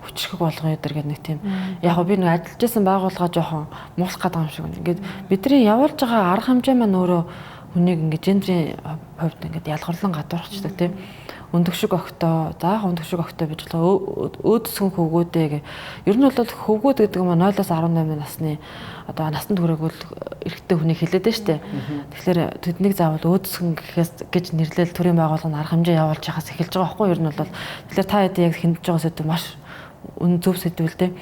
хүчрхэг болгоё гэдэг нэг тийм яг би нэг ажиллаж байсан байгууллага жоохон муулах гэдэг юм шиг байна. Ингээд бидний явуулж байгаа арга хэмжээ маань өөрөө хүнийг ингээд гендрийн хувьд ингээд ялгарлан гадуурхачдаг тийм өндөгшиг октоо өндөгшиг октоо гэж болоо өөдсгөн хөвгүүдээ гэ. Ер нь бол хөвгүүд гэдэг нь 0-18 насны одоо насанд хүрээгүй эрэгтэй хүнийг хэлээд байна шүү дээ. Тэгэхээр тэднийг заавал өөдсгөн гэж нэрлэл төрийн байгууллага арга хэмжээ явуулж яхаас эхэлж байгаа байхгүй юу? Ер нь бол тэгэхээр та хэд яг хэмжиж байгаа сэдв маш зөв сэдв л дээ.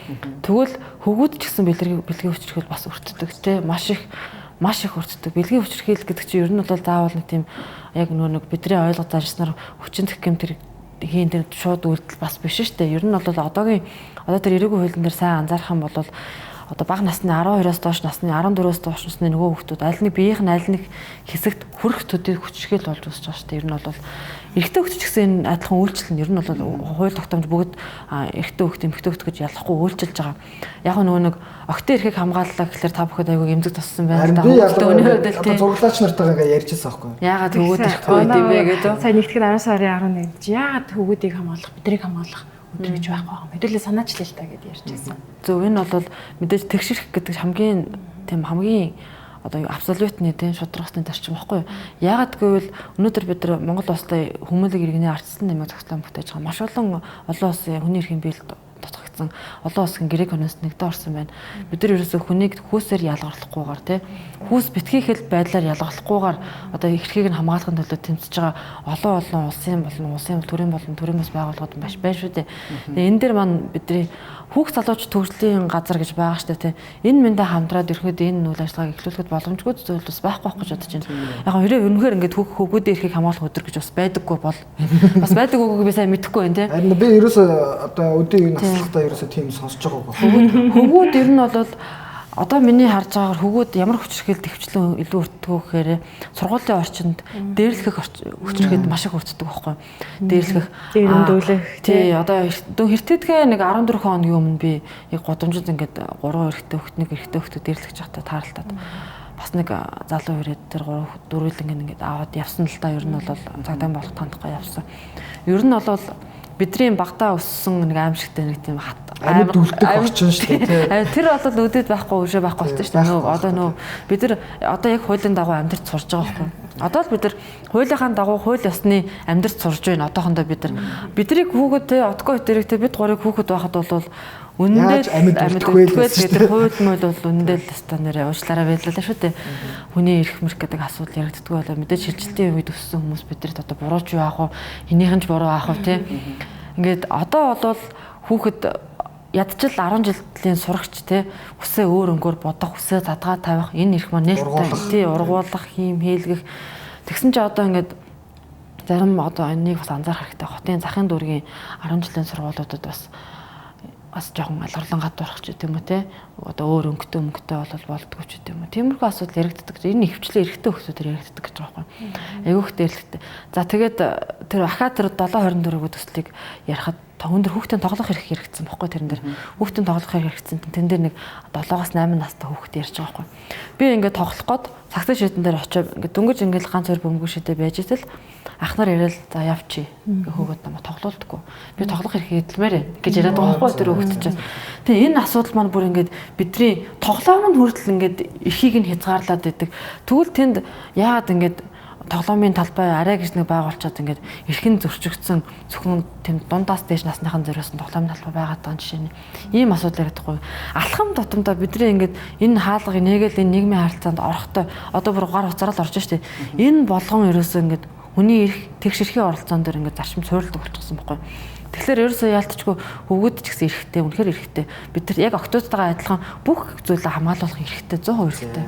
Тэгвэл хөвгүүд ч гэсэн бэлгийн хүчирхийл бас өртдөг тийм маш их өртдөг. Бэлгийн хүчирхийл гэдэг чинь ер нь бол заавал нэг тийм яг нэг бидний ойлгож зарснаар хүчин төхөм тэр хийн тэр шууд үйлдэл бас биш шүү дээ. Ер нь бол одоо тэр эрэгүү хуулийн дээр сайн анзаарах юм бол одоо бага насны 12-оос доош насны 14-оос доош насны нөгөө хүүхдүүд аль нэг биеийнх нь аль нэг хэсэгт хүрэх төдий хүчирхийл болж үүсэж байгаа шүү дээ. Ер нь бол Эрэгтэй хүүхэд ч гэсэн энэ адилхан үйлчлэл нь ер нь бол хууль тогтоомж бүгд эрэгтэй хүүхэд эмэгтэй хүүхэд гэж ялахгүй үйлчилж байгаа. Яг нөгөө нэг огтын эрхийг хамгааллаа гэхэлэр та бүхэд аягүй эмзэг туссан байна да. Өнөө хөдөлтэй зураглаач нартайгаа ингээ ярьжсэн аахгүй. Яагаад хөвгүүд ирэхгүй юм бэ гэдэг. Сайн нэгтгэл 10 сарын 11-нд чи яагаад хөвгүүдийг хамгаалах, биднийг хамгаалах өдөр гэж байхгүй байгаа. Хэдүүлээ санаачлаа л та гэдээ ярьжсэн. Зөв энэ бол мэдээж тэгшэрх гэдэг хамгийн одоо абсолютны тийм шударгасны зарчим байхгүй юу? Яагаад гэвэл өнөөдөр бид нар Монгол улстай хүмүүлэг иргэний ардчилсан нэмэг зохицлон бүтээж байгаа. Маш олон улсын хүний эрхийн биелэлд тодорхойлсон олон улсын грек конвенцэд нэгдэн орсон байна. Бид нар ерөөсөө хүнийг хүүсээр ялгарлахгүйгээр тий хүүс битгийхэл байдлаар ялгарлахгүйгээр одоо эрхийг нь хамгаалахын төлөө тэмцэж байгаа олон улсын төрийн бас байгууллагууд маш байна шүү дээ. Тэгээ энэ дээр маань бидний хүүхд залууч төгслийн газар гэж байгаа шүү дээ тий. Энэ мэндэ хамтраад ирэхэд энэ үйл ажиллагааг эхлүүлэхэд боломжгүй зүйл бас байхгүй гэж бодож байна. Яг өнөхөр ингээд хүүхдийн эрхийг хамгаалах өдөр гэж бас байдаггүй бол бас байдаггүйг би сайн мэдэхгүй байна тий. Харин би ерөөсөө одоо өдний наслахтаа ерөөсөө тийм сонсож байгаагүй. Хөвгүүд ер нь бол одоо миний харж байгаагаар хөвгүүд ямар хүчирхийл төвчлэн илүү өртдгөө гэхээр сургуулийн орчинд дээрлэх хүчирхийлд маш их өртдөг байхгүй. Дээрлэх, дээрлүүлэх. Тий, одоо хэртэйдгээ нэг 14 хоногийн өмнө би яг годомжид ингээд 3 эрэгтэй хүүхэд дээрлэж байхдаа тааралтаад бас нэг залуу ирээд тэр 4 үлэн ингээд аваад явсан л та ер нь бол цагдаа болох тандахгүй явсан. Ер нь бол бидний багтаа өссөн нэг аимшигтай нэг тийм амьд үлдэх орчин шүү дээ. Тэр бол үдэд байхгүй өшөө байхгүй болтой шүү дээ. Одоо нөө бид нар одоо яг хуулийн дагуу амьдрч сурж байгаа байхгүй. Одоо л бид нар хуулийнхаа дагуу хууль ёсны амьдрч сурж байна. Одоохондоо бидний хүүхэд те отгоо хэтэрэгтэй бид гурыг хүүхэд байхад бол үнэндээ амьд үлдэхэд хууль мөл бол үнэндээ л өстой нэрээ уучлаарай байлаа шүү дээ. Хүний эрх мэрх гэдэг асуудал яригддаг байлаа. Мэдээж шилжилтийн үед өссөн хүмүүс бидэрт одоо бурууч юу аах вэ? Хинийхэн ч буруу аах вэ те. Ингээд одоо бол хүүхэд ядчил 10 жилийн сурагч те үсээ өөр өнгөөр бодох, үсээ задгаа тавих энэ эрх маань нээлттэй тий ургуулах, хийм хийлгэх. Тэгсэн чи одоо ингээд зарим одоо энийг бас анзаарах хэрэгтэй. Хотын захын дүүргийн 10 жилийн сургуулиудад бас жоохон алгарлан гадуурах ч гэдэм үү те одоо өөр өнгөтэй болдгоо ч гэдэм үү. Тиймэрхүү асуудал яригддаг. Энэ хөвчлэн эрэгтэй хүмүүсээр яригддаг гэж байгаа юм. Айгүйх дээрлэгтэй. За тэгээд тэр ахаа тэр 724-г төслийг ярихад өндөр хүүхдийн тоглох эрх хэрэгцсэн бохгүй тэрэн дээр. Хүүхдийн тоглох эрх хэрэгцсэн. Тэн дээр нэг 7-8 настай хүүхэд ярьж байгаа байхгүй. Би ингээд тоглох гээд цагтаа шийдэн дээр очиод ингээд дөнгөж ингээд ганц хоёр бөмбөг шидэ байж итэл ах нар яриад за явчи. Ингээд хөөгд намайг тоглоулдаггүй. Би тоглох эрхийг эдэлмээр гэж яриад байгаа байхгүй тэр хүүхэд чинь. Тэгээ энэ асуудал маань бүр ингээд бидний тоглоом нь хүртэл ингээд эрхийг нь хязгаарлаад байдаг. Тэгвэл тэнд яагаад ингээд тоглоомын талбай арай гэж нэг байгуулчаад ингээд эрхэн зөрчигдсөн зөвхөн тэм дундаас дээш насныхан зориулсан тоглоомын талбай байгаад байгаа жишээ нь. Ийм асуудал ярихгүй. Алхам тутамдаа бидний ингээд энэ хаалгыг нэгээл энэ нийгмийн харилцаанд орохдоо одоо бүр гар хуцаараа л орж штэ. Энэ болгон ерөөсөө ингээд хүний эрх тэгш эрхийн оролцоон дээр ингээд зарчим суурилдаг болчихсон байхгүй. Тэгэхээр ерөөсөө яалтчгүй хөвгүүд ч гэсэн эрхтэй, үнэхээр эрхтэй. Бид нар яг октоодтойгоо адилхан бүх зүйлээ хамгаалуулах эрхтэй, 100% эрхтэй.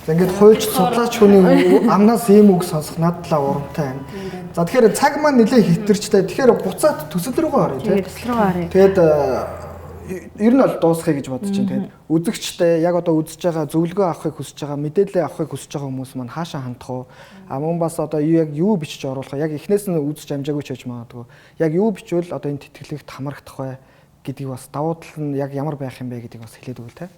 За ингээд хуульч судлаач хүний амнаас ийм үг сонсох надлаа урамтай байна. За тэгэхээр цаг маань нэлээ хэтэрчтэй. Тэгэхээр буцаад төсөл рүүгээ оръё тийм. Төсөл рүү оръё. Тэгээд ер нь бол дуусгая гэж бодож байна. Тэгээд үзэгчтэй яг одоо үзэж байгаа зөвлөгөө авахыг хүсэж байгаа, мэдээлэл авахыг хүсэж байгаа хүмүүс маань хаашаа хандах вэ? Мөн бас одоо яг юу бичиж оруулах вэ? Яг эхнээс нь үзэж амжаагүй ч байж магадгүй. Яг юу бичвэл одоо энэ тэтгэлэгт хамрагдах вэ гэдгийг бас давуу тал нь яг ямар байх юм бэ гэдгийг бас хэлээд өгөл тэ.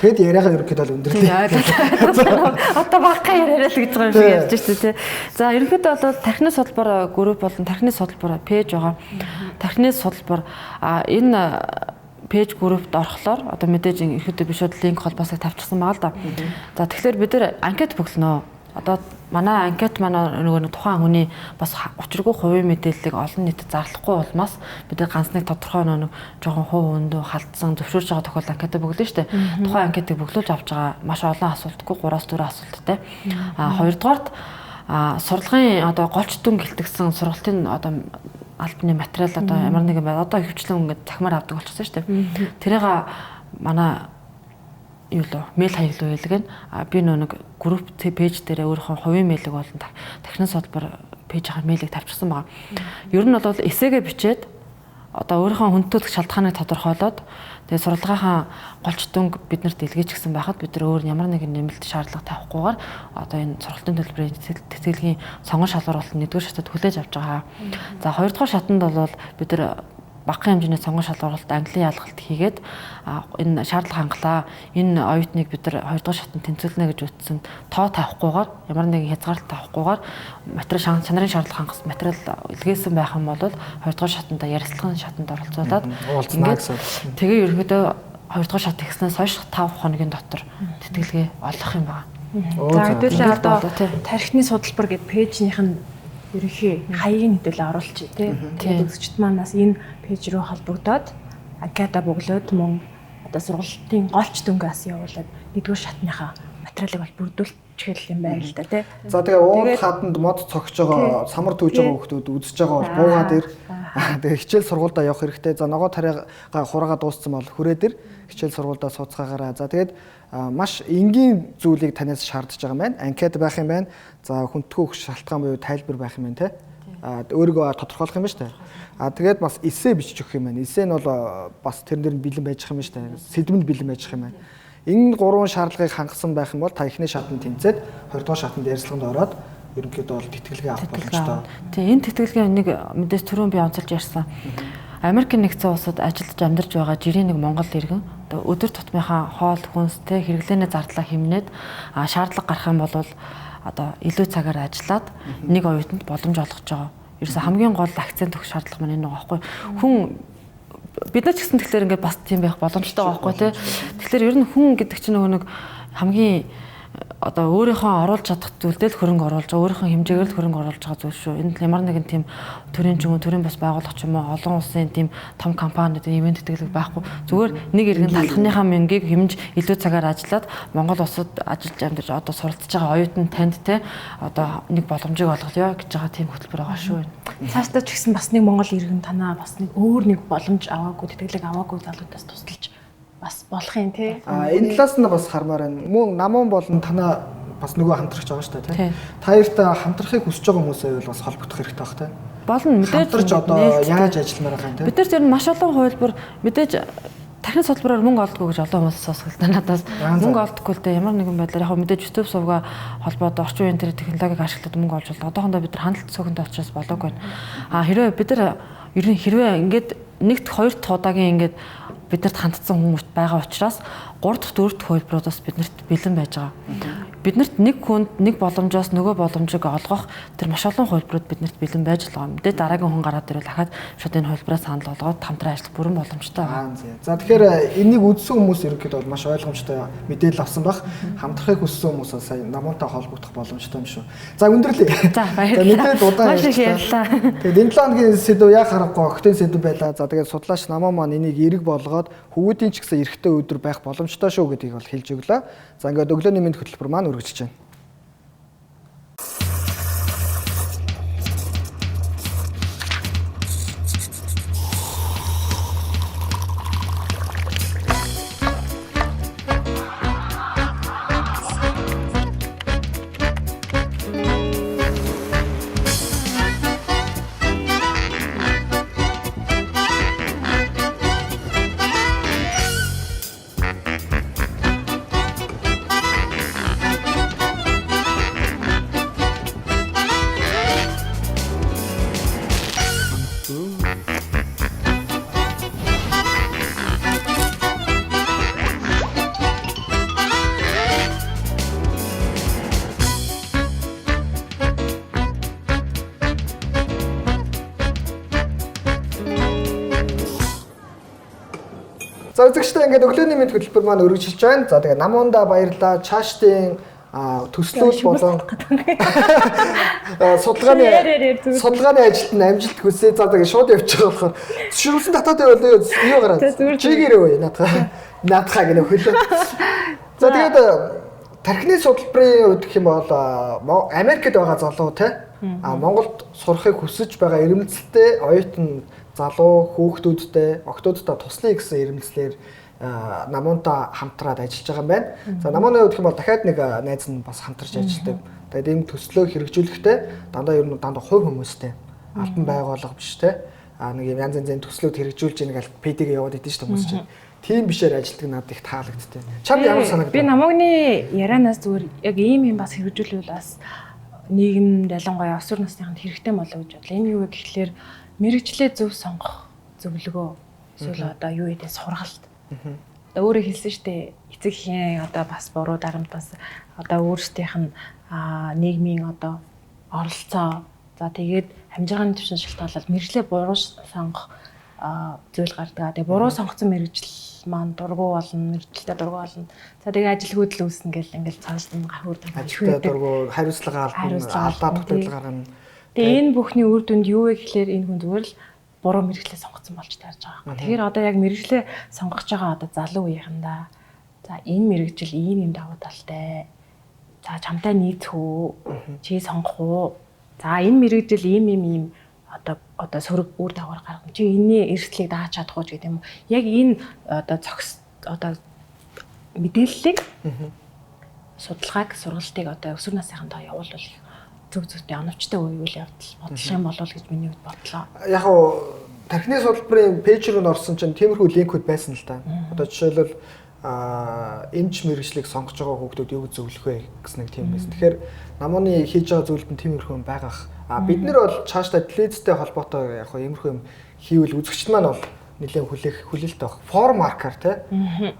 Тэгэд яриагаа ерөнхийдөө л өндөрлөө. Одоо багахан яриараа л гэж байгаа юм шиг ярьж шүү дээ. За ерөнхийдөө бол тархины судалбар групп болон тархины судалбар пэйж байгаа. Тархины судалбар энэ пэйж группт орохлоор одоо мэдээж ерөнхийдөө би шууд линк холбоосоо тавьчихсан байгаа л да. За тэгэхээр бид нэр анкет бөглөнө. Одоо манай анкет нөгөө тухайн хүний бас учиргүй хувийн мэдээллийг олон нийтэд зарлахгүй болмаас бид ганц нэг тодорхой нэг жоохон хувь өндөө халтсан зөвшөөрж байгаа тохиолдолд анкетаа бөглөө штэ. Тухайн анкетыг бөглүүлж авч байгаа маш олон асуултгүй 3-4 асуулттай. Хоёрдугаарт сурлагын одоо голч дүн гэлтгсэн сургалтын одоо албаны материал одоо ямар нэгэн байд одоо хөвчлэн ингээд захимаар авдаг болчихсон штэ. Тэрийг манай юу л мэйл хаягл байлгэн би нэг групп пэйж дээр өөрийнхөө хувийн мэйлэг болон тархины судалбар пэйжийн мэйлийг тавьчихсан байгаа. Ер нь бол эсээгээ бичээд одоо өөрийнхөө хүндэтгэх шалтгааныг тодорхойлоод тэгээд сурлагынхаа голч дүнг биднэрт илгээж гисэн байхад бид нар өөр ямар нэгэн нэмэлт шаардлага тавихгүйгээр одоо энэ сургалтын төлбөрийн тэтгэлгийн сонгон шалгаруулалт нэгдүгээр шатад хүлээж авч байгаа. За хоёрдугаар шатанд бол бид нар багахан хэмжээний сонгон шалгаруулалт английн ялгалт хийгээд энэ шаардлага хангалаа. Энэ оюутныг бид нар хоёрдугаар шатанд тэнцвүүлнэ гэж ütсэн тоо тавихгүйгээр ямар нэгэн хязгаарлалт тавихгүйгээр материал чанарын шаардлага хангас материал илгээсэн байх юм бол хоёрдугаар шатанд ярилцлагын шатанд оролцуулаад ингээд тэгээ ерөнхийдөө хоёрдугаар шат ихснээс хойш 5 хоногийн дотор тэтгэлгээ олох юм байна. За хэдүүлээ одоо тархины судалбар гэдэг пэйжнийх нь ерөнхий хаягийн хэдүүлээ оруулчих тий. Тэгээд үзэгчд манаас энэ пэйж рүү холбогдоод агада бөглөөд мөн одоо сургалтын голч дүнгээс явуулаад нэгдүгээр шатныхаа материалыг бол бүрдүүлчих юм байна л да тий. За тэгээ уунд хаданд мод цогж байгаа самар түүж байгаа хүмүүс үзэж байгаа бол буугаад ир тэгээ хичээл сургуульдаа явах хэрэгтэй. За ногоо тариага хураагаа дууссан бол хүрээд ир хичээл сургуульдаа сууцгаагаараа. За тэгээд маш энгийн зүйлийг танаас шаардж байгаа юм байна. Анкет байх юм байна. За хүндэтгөх шалтгаан буюу тайлбар байх юм байна те. Өөрийгөө тодорхойлох юм байна шүү дээ. Тэгээд бас эссе бичиж өгөх юм байна. Эссе нь бол бас тэрэн дээр нь бэлэн байж байгаа юм шүү дээ. Сэдвэнд бэлэн байж байгаа юм байна. Энэ гурван шаардлагыг хангасан байх юм бол та эхний шатанд тэнцээд 20 дугаар шатанд ярилцлаганд ороод ерөнхийдөө бол тэтгэлгээ авах боломжтой. Тэгээ энэ тэтгэлгээ нэг мэдээж түрүүн би онцолж ярьсан. Америкийн нэгдсэн улсад ажиллаж амьдарч байгаа жирийн нэг монгол иргэн өдөр тутмынхаа хоол хүнстэй хэрэглээний зардлаа хэмнээд шаардлага гарах юм бол одоо илүү цагаар ажиллаад нэг оюутанд боломж олгож байгаа. Ерөөсө хамгийн гол акцент өгөх шаардлага маань энэ байгаа байхгүй. Хүн бид нар ч гэсэн тэгэхээр ингээд бас тийм байх боломжтой байгаа байхгүй тий. Тэгэхээр ер нь хүн гэдэг чинь нөгөө нэг хамгийн одоо өөрийнхөө оруулж чадах зүйлдээ л хөрөнгө оруулж байгаа, өөрийнхөө хэмжээгээр л хөрөнгө оруулж байгаа зүйл шүү. Энд ямар нэгэн тийм төрийн ч юм уу, төрийн бас байгууллага ч юм уу, олон улсын тийм том компаниуд ивент тэтгэлэг байхгүй. Зүгээр нэг иргэн талхныхаа мөнгийг хэмж илүү цагаар ажиллаад Монгол улсад ажиллаж амьдарч одоо суралцж байгаа оюутан танд те одоо нэг боломжийг олгоё гэж байгаа тийм хөтөлбөр байгаа шүү. Цаашдаа ч гэсэн бас нэг монгол иргэн танаа бас нэг өөр нэг боломж аваагүй, тэтгэлэг аваагүй залуудаас тусалж бас болох юм тий. Энэ талаас нь бас хармаар байна. Мөн намун болон танаа бас нөгөө хамтрагч байгаа шүү дээ тий. Та хоёртай хамтрахыг хүсэж байгаа хүмүүсээ бол бас холбогдох хэрэгтэй баг тий. Болно мэдээж хамтарч одоо яаж ажилламаар байгаа юм тий. Бид нар зөв маш олон хувилбар мэдээж тархины судалбараар мөнгө олдгоо гэж олон хүмүүс сонсголтой надаас мөнгө олдохгүй л дээ ямар нэгэн байдлаар яг мэдээж YouTube сувга холбоод орчин үеийн тэр технологиг ашиглаад мөнгө олж болно. Одоохондоо бид нар хяналт цогт олчроос болоогүй байна. Хэрвээ бид нар ер нь хэрвээ ингээд нэгт хоёр дахь удаагийн ингээд биднэрт хандсан хүмүүс байгаа учраас 3 дахь 4 дахь хувилбаруудаас биднэрт бэлэн байж байгаа. Биднэрт нэг хүнд нэг боломжоос нөгөө боломжийг олгох тэр маш олон хувилбарууд биднэрт бэлэн байж байгаа. Мэдээ дараагийн хүн гараад ирвэл дахиад шууд энэ хувилбараас санал болгоод хамтран ажиллах бүрэн боломжтой байна. За тэгэхээр энийг үзсэн хүмүүс ерөнхийдөө маш ойлгомжтой мэдээлэл авсан баг. Хамтрахыг хүссэн хүмүүс сая намуунтай холбогдох боломжтой юм шүү. За өндөрлөө. За баярлалаа. Мэдээд удаан ярьлаа. Тэгээд энэ 7 хоногийн сэдв яг харахгүй октын сэдв байлаа. За тэгээд судлаач намаа маань энийг эрэг болгоод хөвгүүдийн ч гэсэн эрэгтэй өдөр байх боломжтой шүү гэдгийг бол хэлж өглөө. За ингээд өглөөний мэд хөтөлбөр маань үргэлжлэж байна. За үзэгчдээ ингээд өглөөний мэд хөтөлбөр маань өргөжлөж байна. За тэгээ намуунда баярлалаа. Чаашдын төслүүд болон судалгааны ажилд нь амжилт хүсье. За тэгээ шууд явчих болохоор зөвшөөрсөн татаад байвал юу гараад чигээрээ үе наадхаа гэнэ хөлөө. За тэгээд тархины судалбарын үед гэх юм бол Америкт байгаа залуу те Монголд сурахыг хүсэж байгаа эрмэлзэлтэй оюутан залуу хүүхдүүдтэй октоодтой туслая гэсэн эрмэлзлээр намуунтай хамтраад ажиллаж байгаа юм байна. За намууны хувьд гэх юм бол дахиад нэг найз нь бас хамтарч ажилладаг. Тэгээд энэ төслөө хэрэгжүүлэхдээ дандаа ер нь хувь хүмүүстэй албан байгууллага биш те нэг юм янз янзын төслүүд хэрэгжүүлж ийнэ гэж PD-гээ яваад идэв шүү дээ хүмүүс чинь. Тийм бишээр ажилтдаг надад их таалагдтыг. Чамд ямар санагдав? Би намагны ярианаас зүгээр яг ийм бас хэрэгжүүлвэл бас нийгэмд ялангуяа өсвөр насныханд хэрэгтэй болов гэж бодлоо. Энэ юу вэ гэхлээр мэрэгчлээ зөв сонгох зөвлөгөө эсвэл одоо юу гэдэг сургалт. Одоо өөрөө хэлсэн шүү дээ. Эцэг эхийн одоо бас буруу дарамт бас одоо өөрсдийнх нь нийгмийн одоо оролцоо. За тэгээд хамжиргааны төвшин шалтгаалаад мэрэгчлээ буруу сонгох зүйл гардаг. Тэгээ буруу сонгоцсон мэрэгжил маань дургу болно, мэрэгчлээ дургу болно. За тэгээ ажилгүйдэл үүснэ гэл ингээл цааш нь хөрд ажилтаа дургу хариуцлага алдаа тогтоол гаргана. Тэгээ энэ бүхний үр дүнд юу вэ гэхлээр энэ хүн зүгээр л буруу мэрэгчлээ сонгоцсон болж таарж байгаа юм. Тэгэхээр одоо яг мэрэгчлээ сонгож байгаа одоо залуу үеийнхэндээ за энэ мэрэгжил ийм юм давуу талтай. За чамтай нийцэх үү? Чи сонгох уу? За энэ мэрэгжил ийм одоо сөрөг үр дагавар гаргана. Чи энэний эрсдлийг дааж чадах уу гэдэг юм уу? Яг энэ одоо мэдээллийг судалгааг, сургалтыг одоо өсвөр насныхандаа явуулвал зөв зөвтэй оновчтой үйл явдал бодлого юм болов гэж миний хувьд бодлоо. Яг уу тархины судалбарын пэйж рүү орсон чинь тиймэрхүү линкүүд байсан л да. Одоо жишээлбэл эмч мэрэгжлийг сонгож байгаа хүүхдүүд юу зөвлөх вэ гэсэн нэг тийм байсан. Тэгэхээр намууны хийж байгаа зүйлд нь тиймэрхүү юм байгаах. Бид нар бол цаашдаа телевизтэй холбоотой яг иймэрхүү юм хийвэл үзэгчд маань бол нэлээд хүлээлттэй баг. Форм маркер тий.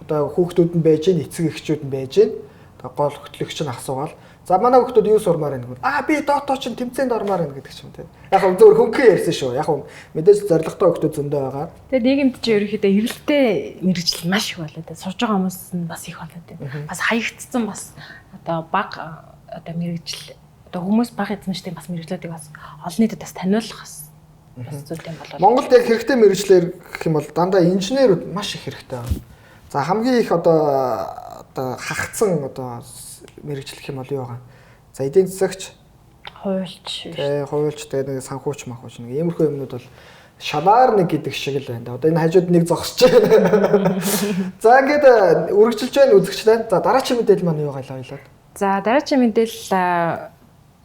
Одоо хүүхдүүд нь байж гэн, эцэг эхчүүд нь байж гэн. Одоо гол хөтлөгч нь асуугаал. За манай хүүхдүүд юу сурмаар байна гэвэл би доотоо чинь тэмцээнд ормоор байна гэдэг ч юм тий. Яг нь зөвөр хөнгөн ярьсан шүү. Яг нь мэдээж зоригтой хүүхдүүд зөндөө байгаа. Тэгээд нийгэмд чи ерөөхдөө эрэлттэй мэрэгжил маш их болоод байна. Сурж байгаа хүмүүс нь бас их болоод байна. Бас хаягдсан бас одоо баг одоо мэрэгжил одоо хүмүүс баг эзэмшдэг бас мэрэгжлүүдийг бас олон нийтэд бас таниулах бас зүйлтэй болоо. Монголд яг хэрэгтэй мэрэгчлэр гэх юм бол дандаа инженерүүд маш их хэрэгтэй байна. За хамгийн их одоо хагцсан одоо мэрэгжил гэх юм бол юу байгаа. За эдийн засагч, хуульч, тэгээд нэг санхүүч махууч нэг иймэрхүү юмнууд бол шалаар нэг гэдэг шиг л байна. Одоо энэ хажууд нэг зогсож байна. За ингээд үргэлжилж байна үзэгчлээ. За дараагийн мэдээлэл маань юу гаалаа ойлоод. За дараагийн мэдээлэл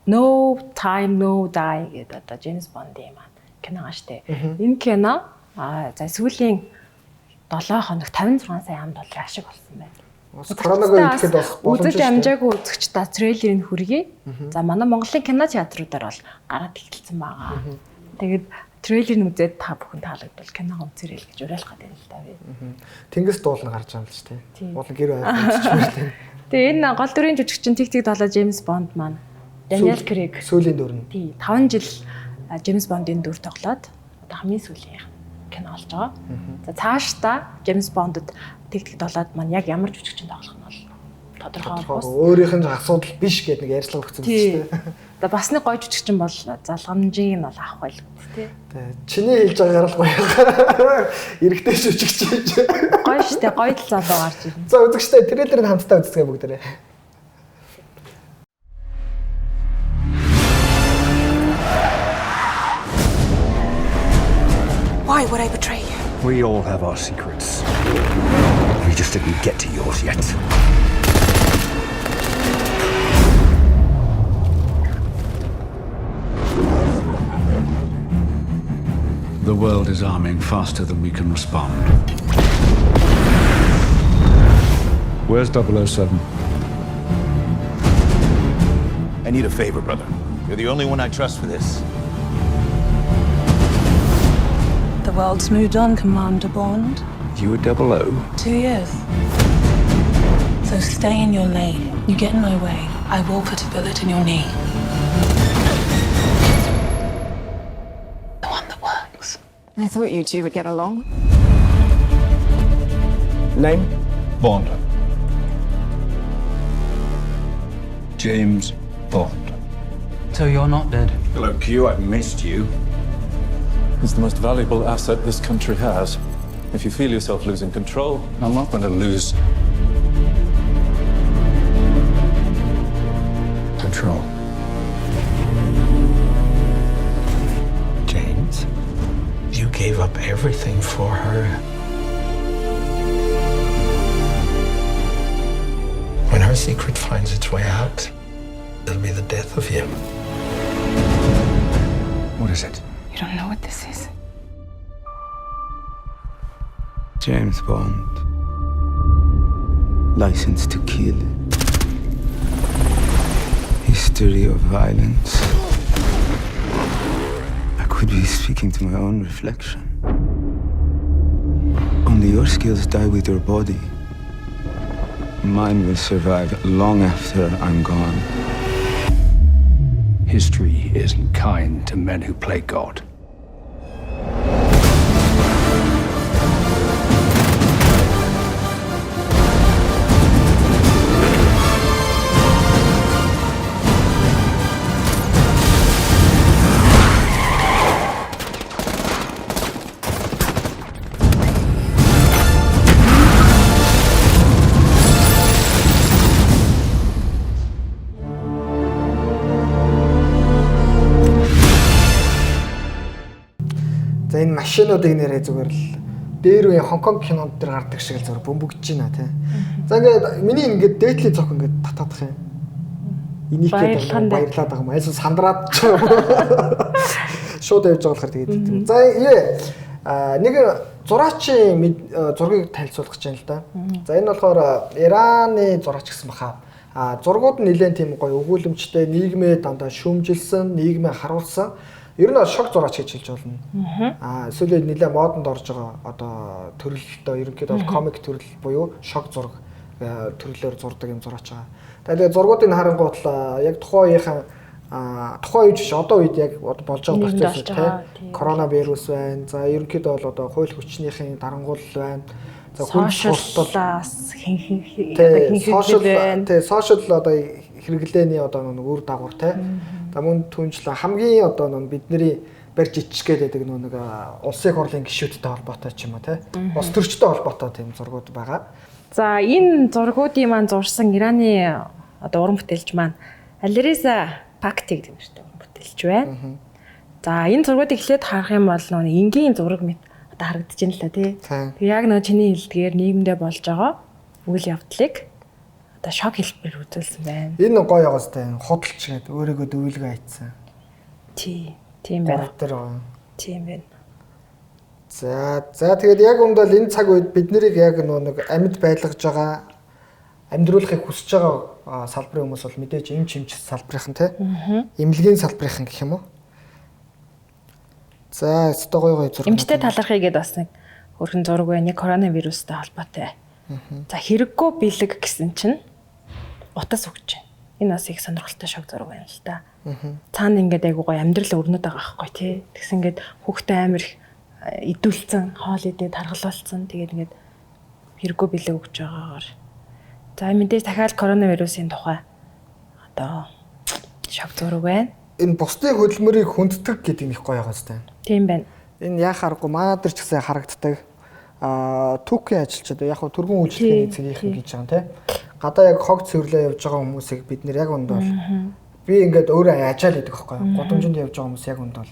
No Time No Die гэдэг одоо James Bond-ийн маань кино байгаа штэ. Энэ кино за сүүлийн 7 хоног 56 сая $50 ашиг болсон байна. Коронавигийн үеэд бас үзэж амжаагүй үзэгч та трейлерыг хүргэе. За манай Монголын кино театруудаар бол гараад эхэлсэн байгаа. Тэгээд трейлерыг үзээд та бүхэн таалагдвал киног үзэрэй гэж уриалах гэдэг л та би. Тэнгис дуулна гарч байгаа юм л ч тийм. Уул гэр байгаад. Тэгээ энэ гол дүрийн жүжигчин Тиг долоо James Bond маань Daniel Craig сүүлийн дүр нь. Тий 5 жил James Bond-ийн дүр тоглоод одоо хамгийн сүүлийн кино болж байгаа. За цаашдаа James Bond-д Тиг долоод маань яг ямар жүжигчин тоглох нь бол тодорхой бус. Өөрийнх нь асуудал биш гэдэг нэг ярьцлага өгсөн тийм шүү дээ. Одоо бас нэг гоё жүжигчин бол залгамжийг нь бол авах байлгүй тий. Чиний хэлж байгаа гарал гоё. Эрэгтэй жүжигчин. Гоё шүү дээ. Гоё л залуу гарч ирнэ. За үзэгчтэй трейлерыг хамтдаа үзцгээе бүгдээрээ. Why would I betray you? We all have our secrets. We just didn't get to yours yet. The world is arming faster than we can respond. Where's 007? I need a favor, brother. You're the only one I trust for this. The world's moved on, Commander Bond. You were 00? 2 years. So stay in your lane. You get in my way, I will put a bullet in your knee. The one that works. I thought you two would get along. Name? Bond. James Bond. So you're not dead? Hello, Q. I've missed you. It's the most valuable asset this country has. If you feel yourself losing control, I'm not going to lose control. James, you gave up everything for her. When her secret finds its way out, it'll be the death of you. What is it? You don't know what this is. James Bond. License to Kill. History of violence. I could be speaking to my own reflection. Only your skills die with your body. Mine will survive long after I'm gone. History isn't kind to men who play God. За энэ машинуудыг нэрээ зүгээр л дээр үе Хонконг кинонд дэр гардаг шиг л зүгээр бөмбөгдөж байна тий. За ингээд миний ингээд дээдлийн цог ингээд татаадах юм. Энийг гээд баярлаад байгаа юм. Айсуу сандраад ч юм. Шууд явж байгаа болохоор тэгээд. За нэг зураачийн зургийг танилцуулах гэж байна л да. За энэ болохоор Ираны зураач гэсэн баха. Зургууд нь нэлээд тийм гоё өгүүлэмжтэй, нийгмээ дандаа шүүмжилсэн, нийгмээ харуулсан. Ер нь шок зураач гэж хэлж болно. Эсвэл нэлээд модонд орж байгаа одоо төрөлтөө ерөнхийдөө комик төрөл буюу шок зураг төрлөөр зурдаг юм зураач байгаа. Тэгээд зургуудыг харангуут л яг тухайн үед биш одоо үед яг болж байгаа процесс тийм коронавирус байна. За ерөнхийдөө бол одоо хууль хүчнийхэн дарангуул байна. За сошиаллаас хин сошиал одоо хэрэглээний одоо нэг үр дагавар тийм. За мөн түнжлээ хамгийн одоо бидний барьж ичгээд байдаг нэг улсын хурлын гишүүдтэй холбоотой ч юм уу тийм. Улс төрчтэй холбоотой тийм зургууд байгаа. За энэ зургуудын маань зурсан Ираны одоо уран бүтээлч маань Алиреса Пакти гэдэг нэртэй уран бүтээлч байна. За энэ зургуудыг эхлээд харах юм бол нэг энгийн зураг мэт одоо харагдаж байна л да тий. Тэг яг нэг чиний хэлдгээр нийгэмдээ болж байгаа үйл явдлыг одоо шок хэлбэрээр үзүүлсэн байна. Энэ гоё яваастай худалч гэдэг өөрийгөө дөвлөгөө хийцэн. Тийм байна. Тийм байна. За тэгээд яг өмдөл энэ цаг үед бид нарыг яг нэг амьд байлгаж байгаа амьдруулахыг хүсэж байгаа салбарын хүмүүс бол мэдээж эм чимч салбарынхан тий. Эмнэлгийн салбарынхан гэх юм уу? За өстой гоё зураг. Эмчтэй талархъя гэдээ бас нэг хөрхэн зураг байна. Нэг коронавирустай холбоотой. За хэрэггүй бэлэг гэсэн чинь утас өгч байна. Энэ бас их сонирхолтой шог зураг байна л да. Цаана ингээд айгуу гоё амьдрал өрнөд байгаа байхгүй тий. Тэгсэн ингээд хүүхдээ амир их идүүлсэн, хоол идээд тархалуулсан. Тэгээд ингээд хэрэггүй бэлэг өгч байгаагаар. За мэдээж дахиад коронавирусын тухай одоо шог зураг байна. Энэ бусдын хөдөлмөрийг хүнддэг гэдэг нь их гоё байгаа зү. Тийм байна. Энэ яа харахгүй маадэр ч гэсэн харагддаг. Түүхийн ажилчид яг хөө төргөн үйлчлэгээний цэгийнхэн гэж байгаа тийм. Гадаа яг хог цэвэрлээ явж байгаа хүмүүсийг бид нэр яг үнд бол би ингээд өөрөө ажаал гэдэг байхгүй. Гудамжинд явж байгаа хүмүүс яг үнд бол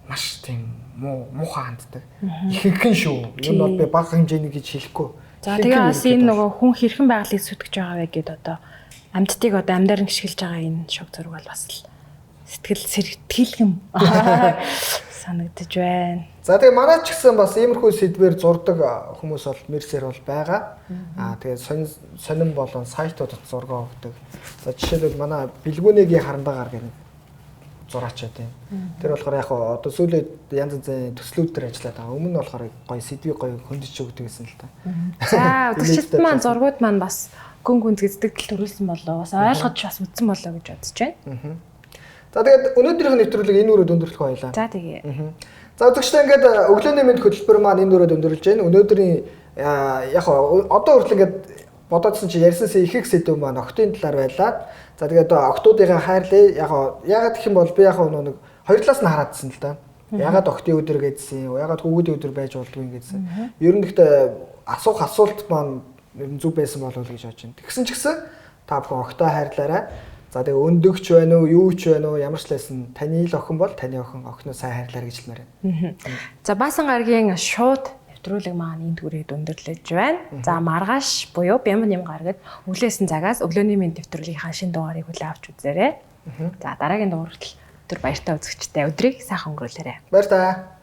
маш тийм муухай ханддаг. Ихэнхэн шүү. Энэ бол би бага хэмжээний гэж хэлэхгүй. За тэгээ бас энэ нөгөө хүн хэрхэн байгалыг сүтгэж байгаа вэ гэдээ одоо амьдтыг одоо амьдаар нь гიშгэлж байгаа энэ шог зураг бол бас л сэтгэл сэргэлтэлхэм санагдаж байна. За тэгээ манай ч гэсэн бас иймэрхүү сэдвээр зурдаг хүмүүс бол мэрсээр бол байгаа. Тэгээ сонин болон сайтуудад зураг өгдөг. За жишээлбэл манай бэлгүүнийгийн харандагаар гэх зураач тийм. Тэр болохоор яг одоо сүүлийн янз янзын төслүүд төр ажиллаад байгаа. Өмнө нь болохоор гоё сэдвийг гоё хөндөж өгдөг гэсэн л та. За үзэгчд маань зургууд маань бас гүн гүнзгийдэг төрүүлсэн болоо. Бас ойлгож бас үзсэн болоо гэж бодож байна. За тэгээд өнөөдрийнх нэвтрүүлэг энэ өрөөд өндөрлөх байлаа. За тэгээ. За үзэгчдээ ингээд өглөөний мэд хөтөлбөр маань энэ өрөөд өндөрлөж байна. Өнөөдрийн яг одоо хүртэл ингээд бодоодсэн чи ярьсансан их их сэдв маань октын талаар байлаа. За тэгээд октуудынхаа хайрлаа. Ягаад гэх юм бол би яг нэг хоёр талаас нь хараадсан л да. Ягаад октын өдөр гэдсэн, ягаад хүүгийн өдөр байж болдгүй гэдсэн. Ер нь гэхдээ асуух асуулт маань ер нь зөв байсан болов уу гэж бодож байна. Тэгсэн ч гэсэн та бүхэн октоо хайрлаарай. За тэгээ өндөгч байна уу, юу ч байна уу, ямар ч лсэн таны л охин бол таны охин охиноо сайн хайрлаар гэж хэлмээр байна. За Баасан гарагийн шууд нэвтрүүлэг маань энэ түрээд өндөрлөж байна. За маргааш буюу Бямб нэм гарагт өглөөсөн цагаас өглөөний мэд нэвтрүүлгийнхаа шинэ дугаарыг хүлээн авч үзээрэй. За дараагийн дугаар хүртэл өдөр баяртай үзэгчтэй өдрийг сайхан өнгөрүүлээрэй. Баяр таа.